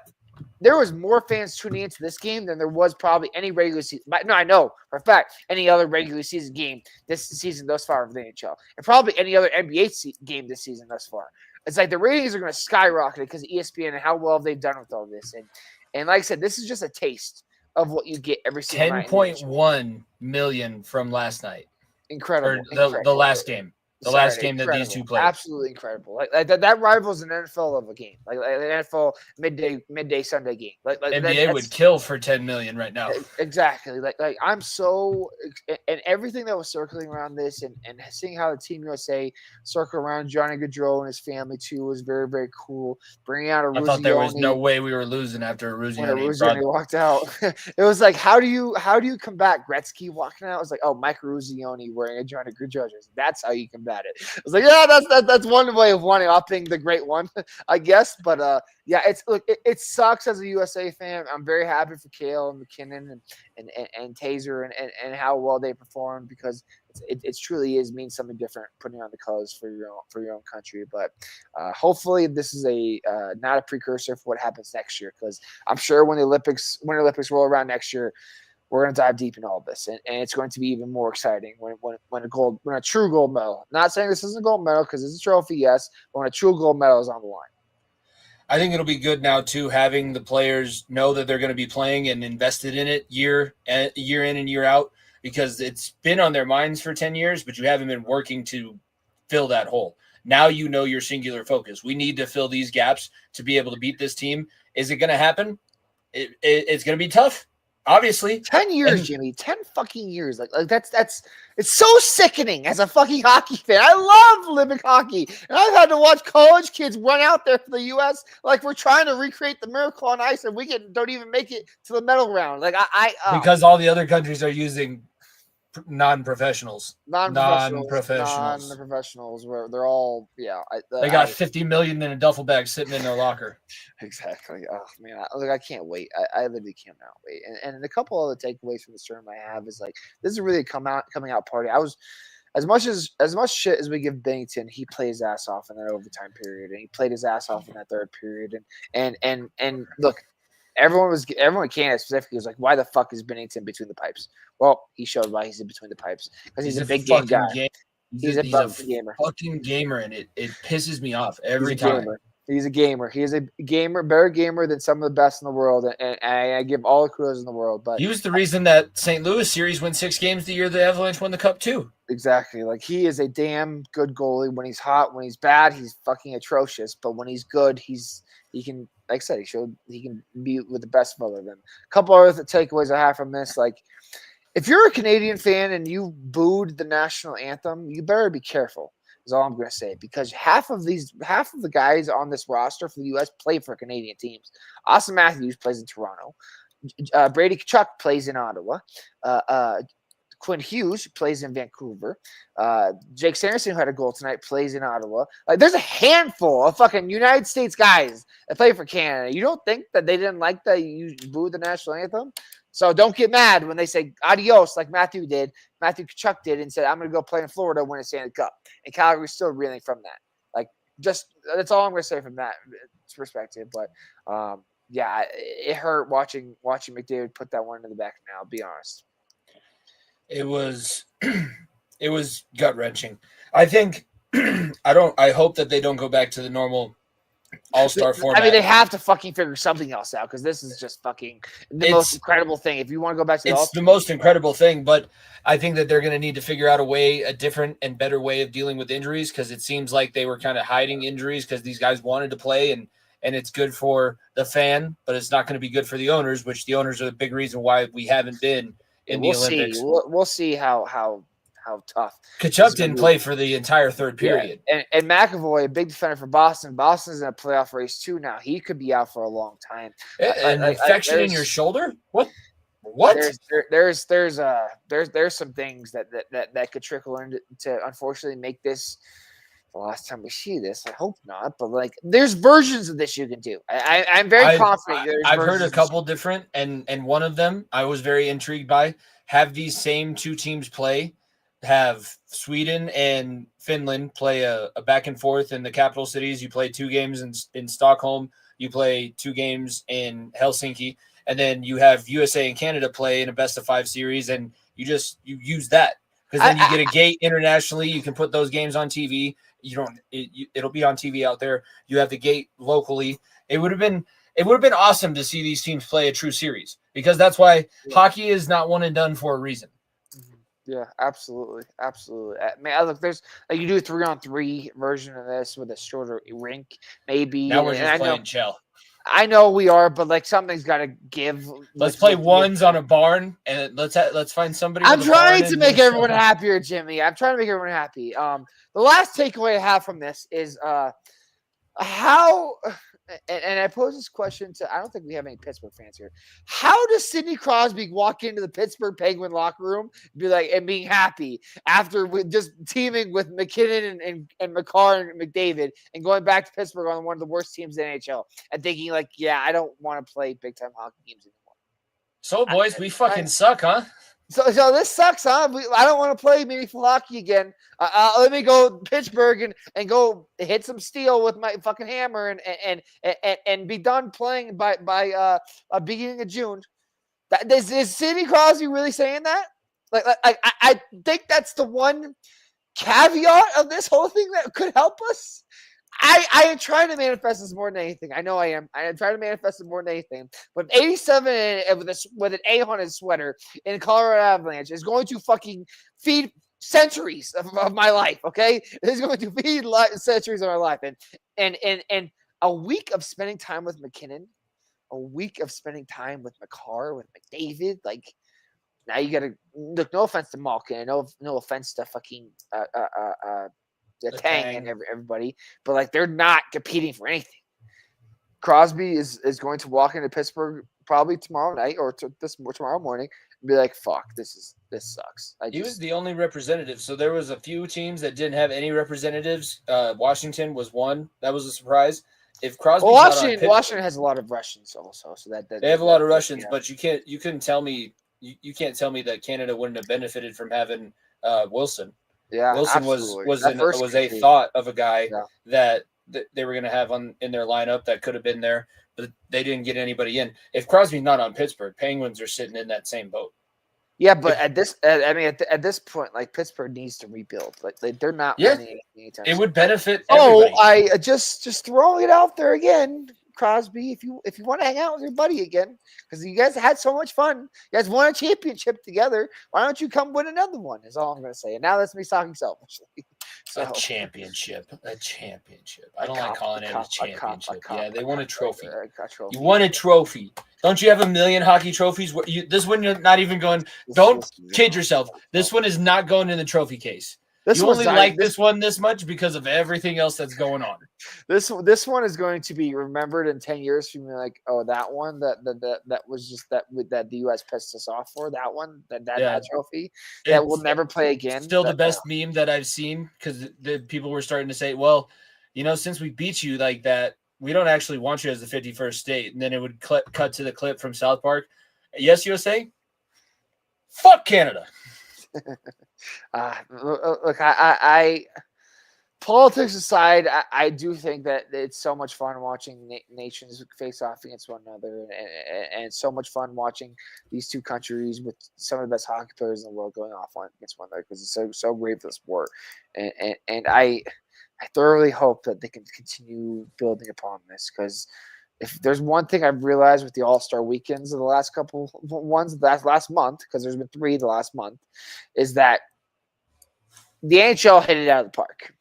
there was more fans tuning into this game than there was probably any regular season. No, I know for a fact any other regular season game this season thus far of the NHL, and probably any other NBA game this season thus far. It's like the ratings are going to skyrocket because of ESPN and how well they've done with all this. And like I said, this is just a taste of what you get every single night. 10.1 million from last night. Incredible. Or the last game. The last game that these two played. Absolutely incredible. Like that rivals an NFL of a game. Like an NFL midday Sunday game. Like NBA would kill for 10 million right now. Exactly. Like I'm so, and everything that was circling around this and seeing how the Team USA circle around Johnny Gaudreau and his family too was very, very cool. Bringing out I thought there was no way we were losing after Eruzione walked out. It was like, how do you combat Gretzky walking out? It was like, oh, Mike Eruzione wearing a Johnny Gaudreau jersey. That's how you combat it. I was like, yeah, that's one way of upping the great one, I guess. But yeah, it sucks as a USA fan. I'm very happy for Kale and McKinnon and Taser and how well they performed, because it truly means something different putting on the colors for your own country. But hopefully this is not a precursor for what happens next year, because I'm sure when the Olympics roll around next year, we're going to dive deep in all this, and it's going to be even more exciting when a true gold medal. Not saying this isn't a gold medal, because it's a trophy, yes, but when a true gold medal is on the line. I think it'll be good now too, having the players know that they're going to be playing and invested in it year in and year out, because it's been on their minds for 10 years, but you haven't been working to fill that hole. Now you know your singular focus. We need to fill these gaps to be able to beat this team. Is it going to happen? It's going to be tough. Obviously, 10 years, Jimmy, 10 fucking years. Like that's it's so sickening as a fucking hockey fan. I love Olympic hockey, and I've had to watch college kids run out there for the U.S. like we're trying to recreate the miracle on ice, and we don't even make it to the medal round. Like because all the other countries are using non-professionals, where they're all they got 50 million in a duffel bag sitting in their locker. Exactly. Oh man, I can't wait. I literally cannot wait. And a couple other takeaways from this tournament I have is like, this is really a coming out party. I was as much shit as we give Bennington, he played his ass off in that overtime period, and he played his ass off in that third period. And look, everyone in Canada specifically was like, why the fuck is Bennington between the pipes? Well, he showed why he's in between the pipes, because he's a big game guy. He's a gamer. Fucking gamer, and it pisses me off every time. He's a gamer. He is a gamer, better gamer than some of the best in the world, and I give all the kudos in the world. But he was the reason that St. Louis series won 6 games the year the Avalanche won the Cup too. Exactly. Like, he is a damn good goalie. When he's hot, when he's bad, he's fucking atrocious. But when he's good, he can, like I said, he can be with the best of all of them. A couple other takeaways I have from this, like, if you're a Canadian fan and you booed the national anthem, you better be careful. Is all I'm going to say, because half of the guys on this roster for the U.S. play for Canadian teams. Austin Matthews plays in Toronto. Brady Tkachuk plays in Ottawa. Quinn Hughes plays in Vancouver. Jake Sanderson, who had a goal tonight, plays in Ottawa. Like, there's a handful of fucking United States guys that play for Canada. You don't think that they didn't like that you booed the national anthem? So don't get mad when they say adios, like Matthew Tkachuk did, and said, I'm going to go play in Florida, win a Stanley Cup. And Calgary's still reeling from that. Like, just that's all I'm going to say from that perspective. But yeah, it hurt watching McDavid put that one in the back. Now, I'll be honest. It was gut wrenching. I think I hope that they don't go back to the normal all-star format. I mean, they have to fucking figure something else out, because this is just fucking the most incredible thing. If you want to go back to the most incredible thing, but I think that they're going to need to figure out a different and better way of dealing with injuries, because it seems like they were kind of hiding injuries because these guys wanted to play, and it's good for the fan, but it's not going to be good for the owners, which the owners are the big reason why we haven't been in the Olympics. We'll see how tough. Tkachuk didn't play for the entire third period. Yeah. And McAvoy, a big defender for Boston. Boston's in a playoff race too now. He could be out for a long time. An infection in your shoulder? What? There's some things that could trickle into to unfortunately make this the last time we see this. I hope not, but like, there's versions of this you can do. I'm very confident. I've heard a couple different, and one of them I was very intrigued by. Have these same two teams play. Have Sweden and Finland play a back and forth in the capital cities. You play 2 games in Stockholm. You play 2 games in Helsinki. And then you have USA and Canada play in a best-of-5 series, and you use that. Because then you get a gate internationally. You can put those games on TV. It'll be on TV out there. You have the gate locally. It would have been it would have been awesome to see these teams play a true series, because that's why hockey is not one and done for a reason. Yeah, absolutely. Man, look, there's like you do a 3-on-3 version of this with a shorter rink, maybe. Now we're and just I playing shell. I know we are, but like something's got to give. Let's play ones on a barn, and let's find somebody. I'm with a barn trying to and make just- everyone happier, Jimmy. I'm trying to make everyone happy. The last takeaway I have from this is how, and I pose this question to, I don't think we have any Pittsburgh fans here. How does Sidney Crosby walk into the Pittsburgh Penguin locker room and be like, and being happy after just teaming with McKinnon and McCarr and McDavid and going back to Pittsburgh on one of the worst teams in the NHL and thinking like, yeah, I don't want to play big time hockey games anymore. So boys, we fucking suck, huh? So this sucks, huh? I don't want to play meaningful hockey again. Let me go Pittsburgh and go hit some steel with my fucking hammer and be done playing by beginning of June. Is Sidney Crosby really saying that? Like I think that's the one caveat of this whole thing that could help us. I am trying to manifest this more than anything. I know I am. I am trying to manifest it more than anything. But 87 with an A on his sweater in Colorado Avalanche is going to fucking feed centuries of my life. Okay, it's going to feed centuries of my life. And a week of spending time with McKinnon, a week of spending time with McCarr, with McDavid, like. Now you got to look. No offense to Malkin. No offense to fucking Tang and everybody, but like they're not competing for anything. Crosby is going to walk into Pittsburgh probably tomorrow night or tomorrow morning and be like, "Fuck, this sucks." He was the only representative, so there was a few teams that didn't have any representatives. Washington was one. That was a surprise. If Crosby, Washington has a lot of Russians also, so that they have a lot of Russians, but you couldn't tell me. You can't tell me that Canada wouldn't have benefited from having Wilson. Yeah, Wilson absolutely. was a thought of a guy that they were going to have in their lineup that could have been there, but they didn't get anybody in. If Crosby's not on Pittsburgh, Penguins are sitting in that same boat. Yeah, but at this point, like Pittsburgh needs to rebuild. Like they're not winning anytime soon. It would benefit everybody. I just throwing it out there again. Crosby, if you want to hang out with your buddy again, because you guys had so much fun, you guys won a championship together. Why don't you come win another one? Is all I'm going to say. And now that's me talking selfishly. So a championship. I don't like calling it a championship. They won a trophy. You won a trophy. Don't you have 1 million hockey trophies? This one you're not even going. Don't kid yourself. This one is not going in the trophy case. You only like this one this much because of everything else that's going on. This one is going to be remembered in 10 years from like, oh, that one that was just that the U.S. pissed us off for that one that trophy that we'll never play again. Still the best meme that I've seen, because the people were starting to say, well, since we beat you like that, we don't actually want you as the 51st state. And then it would cut to the clip from South Park. Yes, USA. Fuck Canada. Look, I politics aside, I do think that it's so much fun watching nations face off against one another, and it's so much fun watching these two countries with some of the best hockey players in the world going off against one another, because it's so great for the sport, and I thoroughly hope that they can continue building upon this, because if there's one thing I've realized with the All-Star weekends of the last couple ones, last month, because there's been 3 the last month, is that the NHL hit it out of the park.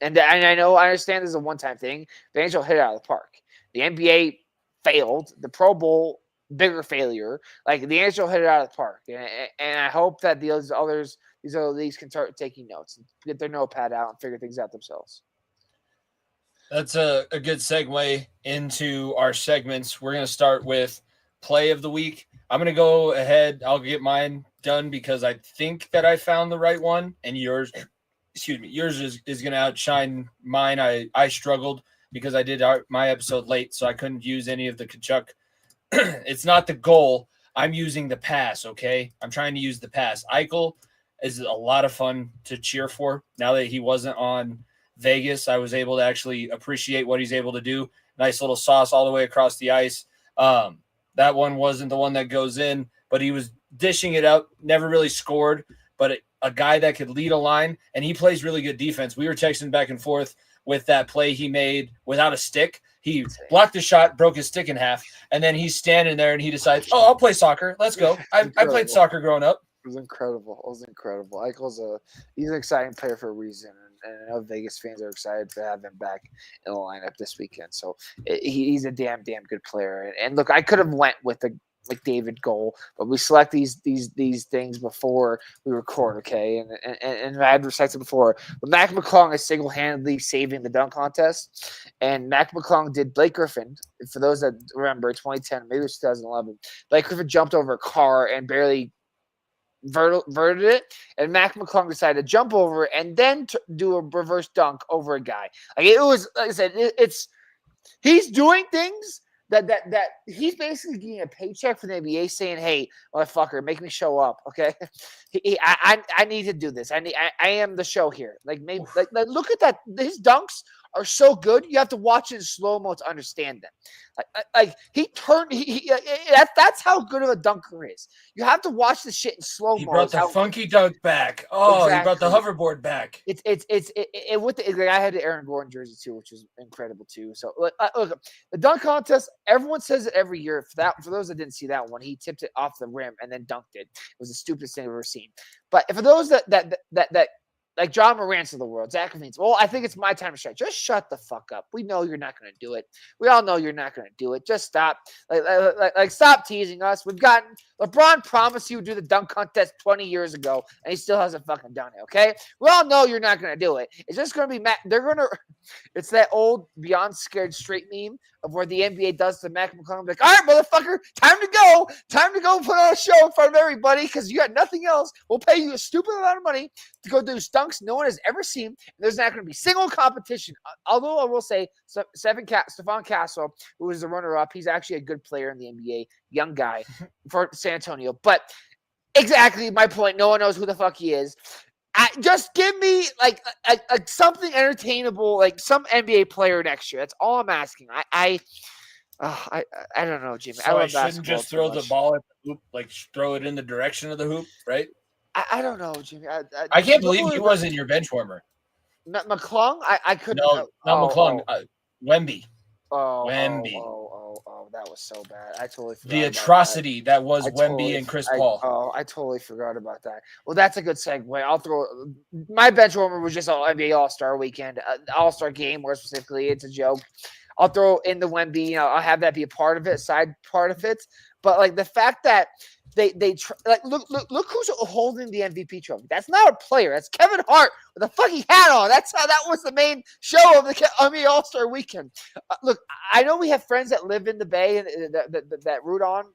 And I understand this is a one-time thing. The NHL hit it out of the park. The NBA failed. The Pro Bowl, bigger failure. Like, the NHL hit it out of the park. And I hope that these other leagues can start taking notes and get their notepad out and figure things out themselves. That's a good segue into our segments. We're going to start with play of the week. I'm going to go ahead. I'll get mine done because I think that I found the right one, and yours is going to outshine mine. I struggled because I did my episode late, so I couldn't use any of the Kachuk. It's not the goal. I'm using the pass, okay? I'm trying to use the pass. Eichel is a lot of fun to cheer for. Now that he wasn't on Vegas, I was able to actually appreciate what he's able to do. Nice little sauce all the way across the ice. That one wasn't the one that goes in, but he was dishing it out, never really scored, but a guy that could lead a line, and he plays really good defense. We were texting back and forth with that play he made without a stick. He blocked the shot, broke his stick in half, and then he's standing there and he decides, "Oh, I'll play soccer. Let's go." I played soccer growing up. It was incredible. It was incredible. He's an exciting player for a reason, and I know Vegas fans are excited to have him back in the lineup this weekend. So he's a damn good player. And look, I could have went with the McDavid goal, but we select these things before we record, okay? And I had recited before, but Mac McClung is single-handedly saving the dunk contest, and Mac McClung did Blake Griffin. For those that remember, 2010, maybe it was 2011, Blake Griffin jumped over a car and barely verted it, and Mac McClung decided to jump over it and then do a reverse dunk over a guy. Like it was, like I said, he's doing things that he's basically getting a paycheck from the NBA saying, "Hey, motherfucker, make me show up, okay? I need to do this. I am the show here. Like maybe like look at that. His dunks are so good. You have to watch it in slow-mo to understand them. Like he turned. That's how good of a dunker is. You have to watch the shit in slow-mo. He brought the funky dunk back. Oh, exactly. He brought the hoverboard back. It's with the I had the Aaron Gordon jersey too, which was incredible too. So look, the dunk contest. Everyone says it every year. For those that didn't see that one, he tipped it off the rim and then dunked it. It was the stupidest thing I've ever seen. But for those that like John Morant's of the world, Zach LaVine's, well, I think it's my time to shine. Just shut the fuck up. We know you're not going to do it. We all know you're not going to do it. Just stop. Like stop teasing us. We've gotten LeBron promised he would do the dunk contest 20 years ago, and he still hasn't fucking done it. Okay, we all know you're not going to do it. It's just going to be They're going to. It's that old Beyond Scared Straight meme of where the NBA does to Mac McClung, like, all right, motherfucker, time to go put on a show in front of everybody because you got nothing else. We'll pay you a stupid amount of money to go do stunks no one has ever seen. And there's not going to be single competition. Although I will say, Stephon Castle, who was the runner-up, he's actually a good player in the NBA, young guy for San Antonio. But exactly my point. No one knows who the fuck he is. Just give me like something entertainable, like some NBA player next year. That's all I'm asking. I don't know, Jimmy. So I shouldn't just throw the ball at the hoop, like throw it in the direction of the hoop, right? I don't know, Jimmy. I can't believe he wasn't your bench warmer. McClung? I couldn't. No, not McClung. Wemby. Wemby. That was so bad. I totally forgot. The atrocity that was Wemby and Chris Paul. I totally forgot about that. Well, that's a good segue. I'll throw my bench warmer was just all NBA All-Star weekend, All-Star game more specifically. It's a joke. I'll throw in the Wemby. I'll have that be a part of it, side part of it. But like the fact that look who's holding the MVP trophy. That's not a player. That's Kevin Hart with a fucking hat on. That was the main show of the NBA All-Star weekend. Look, I know we have friends that live in the Bay and that root on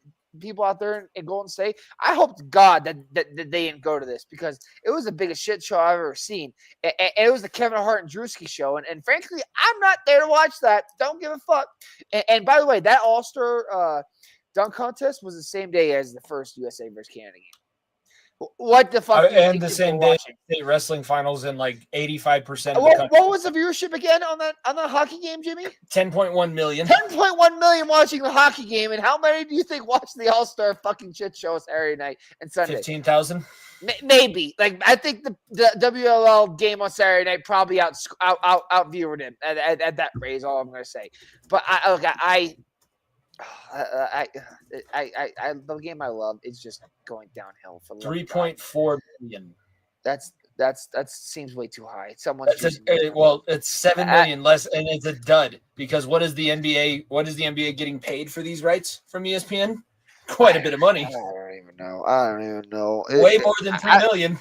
people out there in Golden State. I hope to God that they didn't go to this because it was the biggest shit show I've ever seen. And it was the Kevin Hart and Drewski show. And frankly, I'm not there to watch that. Don't give a fuck. And by the way, that All-Star dunk contest was the same day as the first USA versus Canada game. What the fuck? And the same day state wrestling finals in like 85% of the country. What was the viewership again on the hockey game, Jimmy? 10.1 million. 10.1 million watching the hockey game, and how many do you think watched the All-Star fucking shit show Saturday night and Sunday? 15,000. Maybe. Like I think the WLL game on Saturday night probably out viewed him at that rate. Is all I'm gonna say. But the game I love is just going downhill for 3.4 million. That seems way too high. It's 7 million less, and it's a dud because what is the NBA getting paid for these rights from ESPN? Quite a bit of money. I don't even know. Way more than 3 million.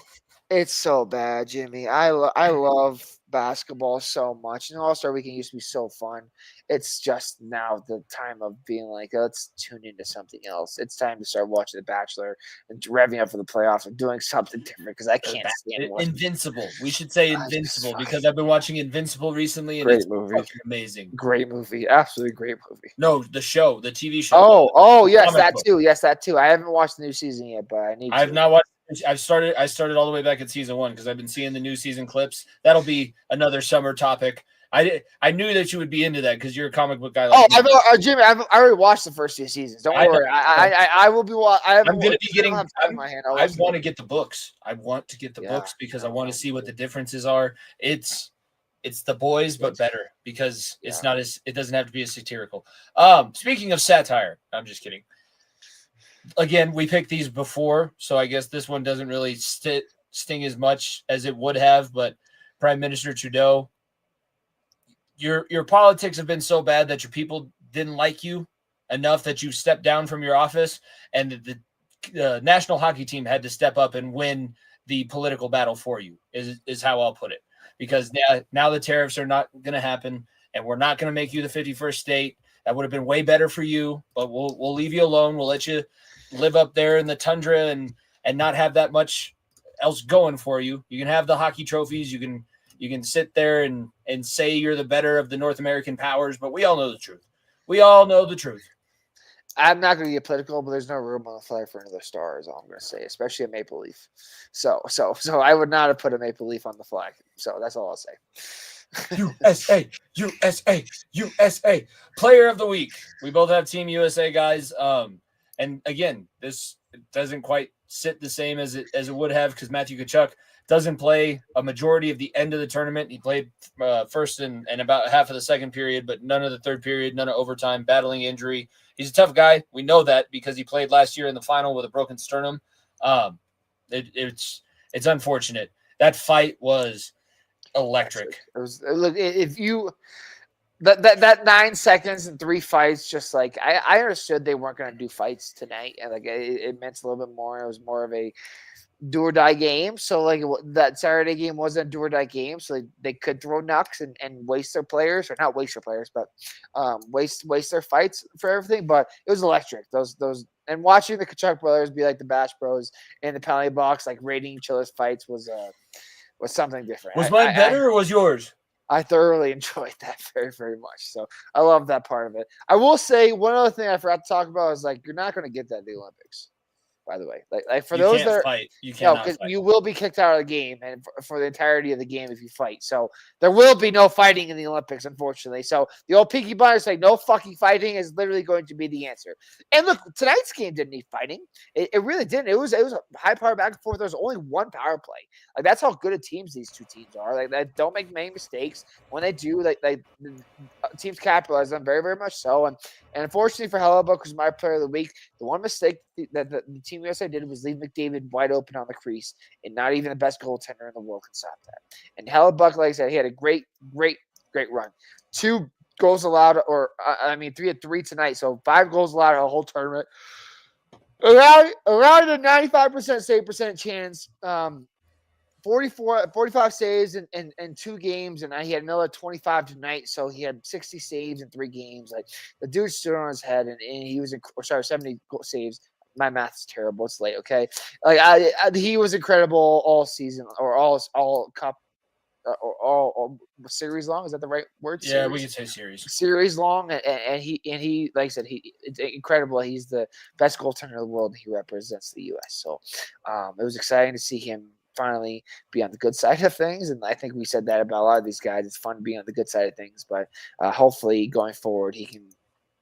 It's so bad, Jimmy. I love basketball so much. And All-Star Weekend used to be so fun. It's just now the time of being like, let's tune into something else. It's time to start watching The Bachelor and revving up for the playoffs and doing something different because I can't stand watching. Invincible. We should say Invincible because I've been watching Invincible recently and it's movie. Fucking amazing. Great movie. Absolutely great movie. No, the TV show. Oh, yes, that too. Yes, that too. I haven't watched the new season yet, but I need to. I've not watched. I started all the way back at season 1 because I've been seeing the new season clips. That'll be another summer topic. I knew that you would be into that because you're a comic book guy. Jimmy, I already watched the first 2 seasons. Don't worry. I will be. I'm going to be getting. I want to get the books. I want to get the books because I want to see what the differences are. It's It's the boys, but better because it's Yeah. not as it doesn't have to be as satirical. Speaking of satire, I'm just kidding. Again, we picked these before, so I guess this one doesn't really sting as much as it would have. But Prime Minister Trudeau, your politics have been so bad that your people didn't like you enough that you stepped down from your office, and the national hockey team had to step up and win the political battle for you. Is how I'll put it. Because now the tariffs are not going to happen, and we're not going to make you the 51st state. That would have been way better for you, but we'll leave you alone. We'll let you live up there in the tundra and not have that much else going for you. You can have the hockey trophies. You can sit there and say you're the better of the North American powers, but we all know the truth. We all know the truth. I'm not going to get political, but there's no room on the flag for another star, is all I'm going to say, especially a maple leaf. So I would not have put a maple leaf on the flag. So that's all I'll say. USA, USA, USA. Player of the week. We both have Team USA guys. And again, this doesn't quite sit the same as it would have because Matthew Tkachuk doesn't play a majority of the end of the tournament. He played first and about half of the second period, but none of the third period, none of overtime, battling injury. He's a tough guy. We know that because he played last year in the final with a broken sternum. It's unfortunate. That fight was electric. It was look if you that 9 seconds and 3 fights, just like I understood they weren't going to do fights tonight, and like it meant a little bit more. It was more of a do or die game. So like that Saturday game wasn't a do or die game, so they could throw knucks and waste their players, or not waste their players, but waste their fights for everything. But it was electric. Those and watching the Kachuk brothers be like the Bash Bros in the penalty box, like rating each other's fights was something different. Was mine better or was yours? I thoroughly enjoyed that very, very much. So I love that part of it. I will say one other thing I forgot to talk about is like you're not going to get that at the Olympics. By the way, like for those that fight, you cannot because fight. you will be kicked out of the game, and for the entirety of the game if you fight. So there will be no fighting in the Olympics, unfortunately. So the old Peaky Blinders say no fucking fighting is literally going to be the answer. And look, tonight's game didn't need fighting. It really didn't. It was a high power back and forth. There was only one power play. Like that's how good of teams these two teams are. Like they don't make many mistakes. When they do, like teams capitalize on very, very much so. And unfortunately for Hellebuck, who's my player of the week, the one mistake that the Team USA did was leave McDavid wide open on the crease, and not even the best goaltender in the world can stop that. And Hellebuck, like I said, he had a great run. 2 goals allowed, or 3 tonight, so 5 goals allowed in the whole tournament. Around a 95% save percentage chance. 45 saves in 2 games, and he had another 25 tonight, so he had 60 saves in 3 games. Like the dude stood on his head, and he was 70 saves. My math is terrible. It's late, okay? Like he was incredible all season, or all cup, or all series long. Is that the right word? Yeah, series? we can say series. Series long, and he like I said, it's incredible. He's the best goaltender in the world, and he represents the U.S. So it was exciting to see him finally be on the good side of things, and I think we said that about a lot of these guys. It's fun being on the good side of things, but hopefully going forward he can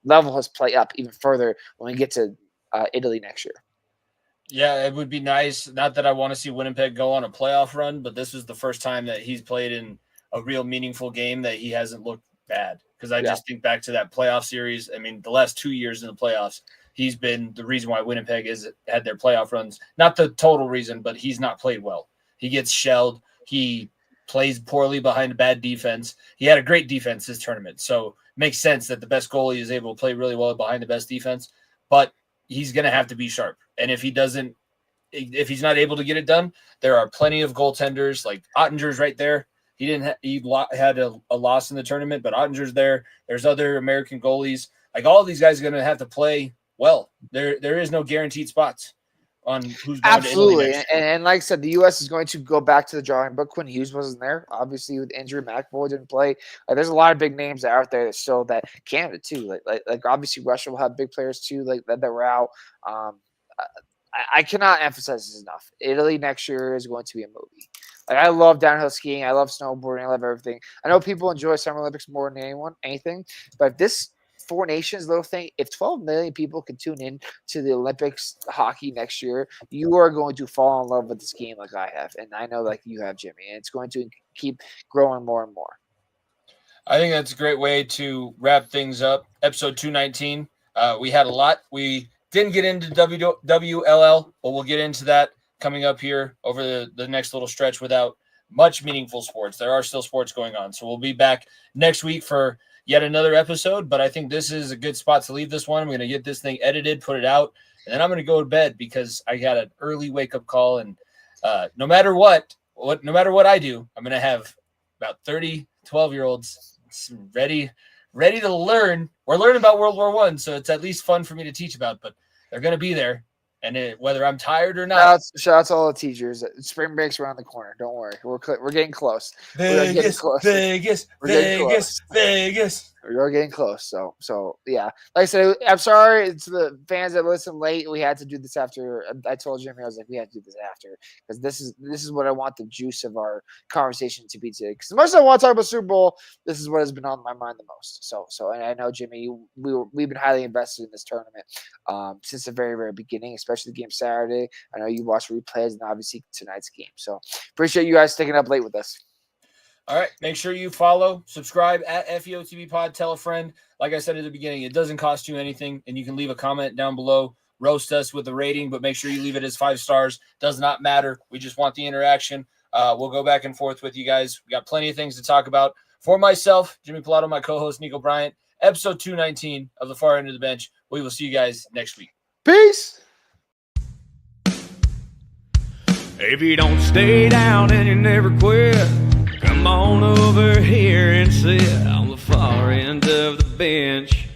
level his play up even further when we get to Italy next year. Yeah, it would be nice. Not that I want to see Winnipeg go on a playoff run, but this is the first time that he's played in a real meaningful game that he hasn't looked bad. Because I just think back to that playoff series. I mean, the last 2 years in the playoffs, he's been the reason why Winnipeg has had their playoff runs. Not the total reason, but he's not played well. He gets shelled. He plays poorly behind a bad defense. He had a great defense this tournament, so it makes sense that the best goalie is able to play really well behind the best defense. But he's going to have to be sharp. And if he's not able to get it done, there are plenty of goaltenders like Ottinger's right there. He had a loss in the tournament, but Ottinger's there. There's other American goalies. Like all of these guys are going to have to play well. There is no guaranteed spots on who's going absolutely. To Italy next. And like I said, the U.S. is going to go back to the drawing book. Quinn Hughes wasn't there, obviously with injury. McAvoy didn't play. There's a lot of big names out there that still that Canada too. Like obviously Russia will have big players too. Like that were out. I cannot emphasize this enough. Italy next year is going to be a movie. Like I love downhill skiing, I love snowboarding, I love everything. I know people enjoy Summer Olympics more than anything, but if this 4 nations little thing, if 12 million people can tune in to the Olympics hockey next year, you are going to fall in love with this game like I have, and I know like you have, Jimmy, and it's going to keep growing more and more. I think that's a great way to wrap things up. Episode 219. We had a lot. We didn't get into WLL, but we'll get into that coming up here over the next little stretch without much meaningful sports. There are still sports going on. So we'll be back next week for yet another episode. But I think this is a good spot to leave this one. I'm going to get this thing edited, put it out, and then I'm going to go to bed because I got an early wake-up call. And no matter what I do, I'm going to have about 30 12-year-olds ready to learn. We're learning about World War I, so it's at least fun for me to teach about, but they're going to be there. And whether I'm tired or not. Shout out to all the teachers. Spring break's around the corner. Don't worry. We're getting close. Vegas. We're getting close. So yeah. Like I said, I'm sorry to the fans that listen late. We had to do this after. I told Jimmy, I was like, we have to do this after because this is what I want the juice of our conversation to be today. Because as much as I want to talk about Super Bowl, this is what has been on my mind the most. So and I know Jimmy, we've been highly invested in this tournament since the very, very beginning, especially the game Saturday. I know you watched replays and obviously tonight's game. So appreciate you guys sticking up late with us. All right. Make sure you follow, subscribe at FEOTB Pod. Tell a friend. Like I said at the beginning, it doesn't cost you anything, and you can leave a comment down below. Roast us with a rating, but make sure you leave it as 5 stars. Does not matter. We just want the interaction. We'll go back and forth with you guys. We got plenty of things to talk about. For myself, Jimmy Pilato, my co-host, Niko Bryant, episode 219 of The Far End of the Bench. We will see you guys next week. Peace. If you don't stay down and you never quit, come on over here and sit on the far end of the bench.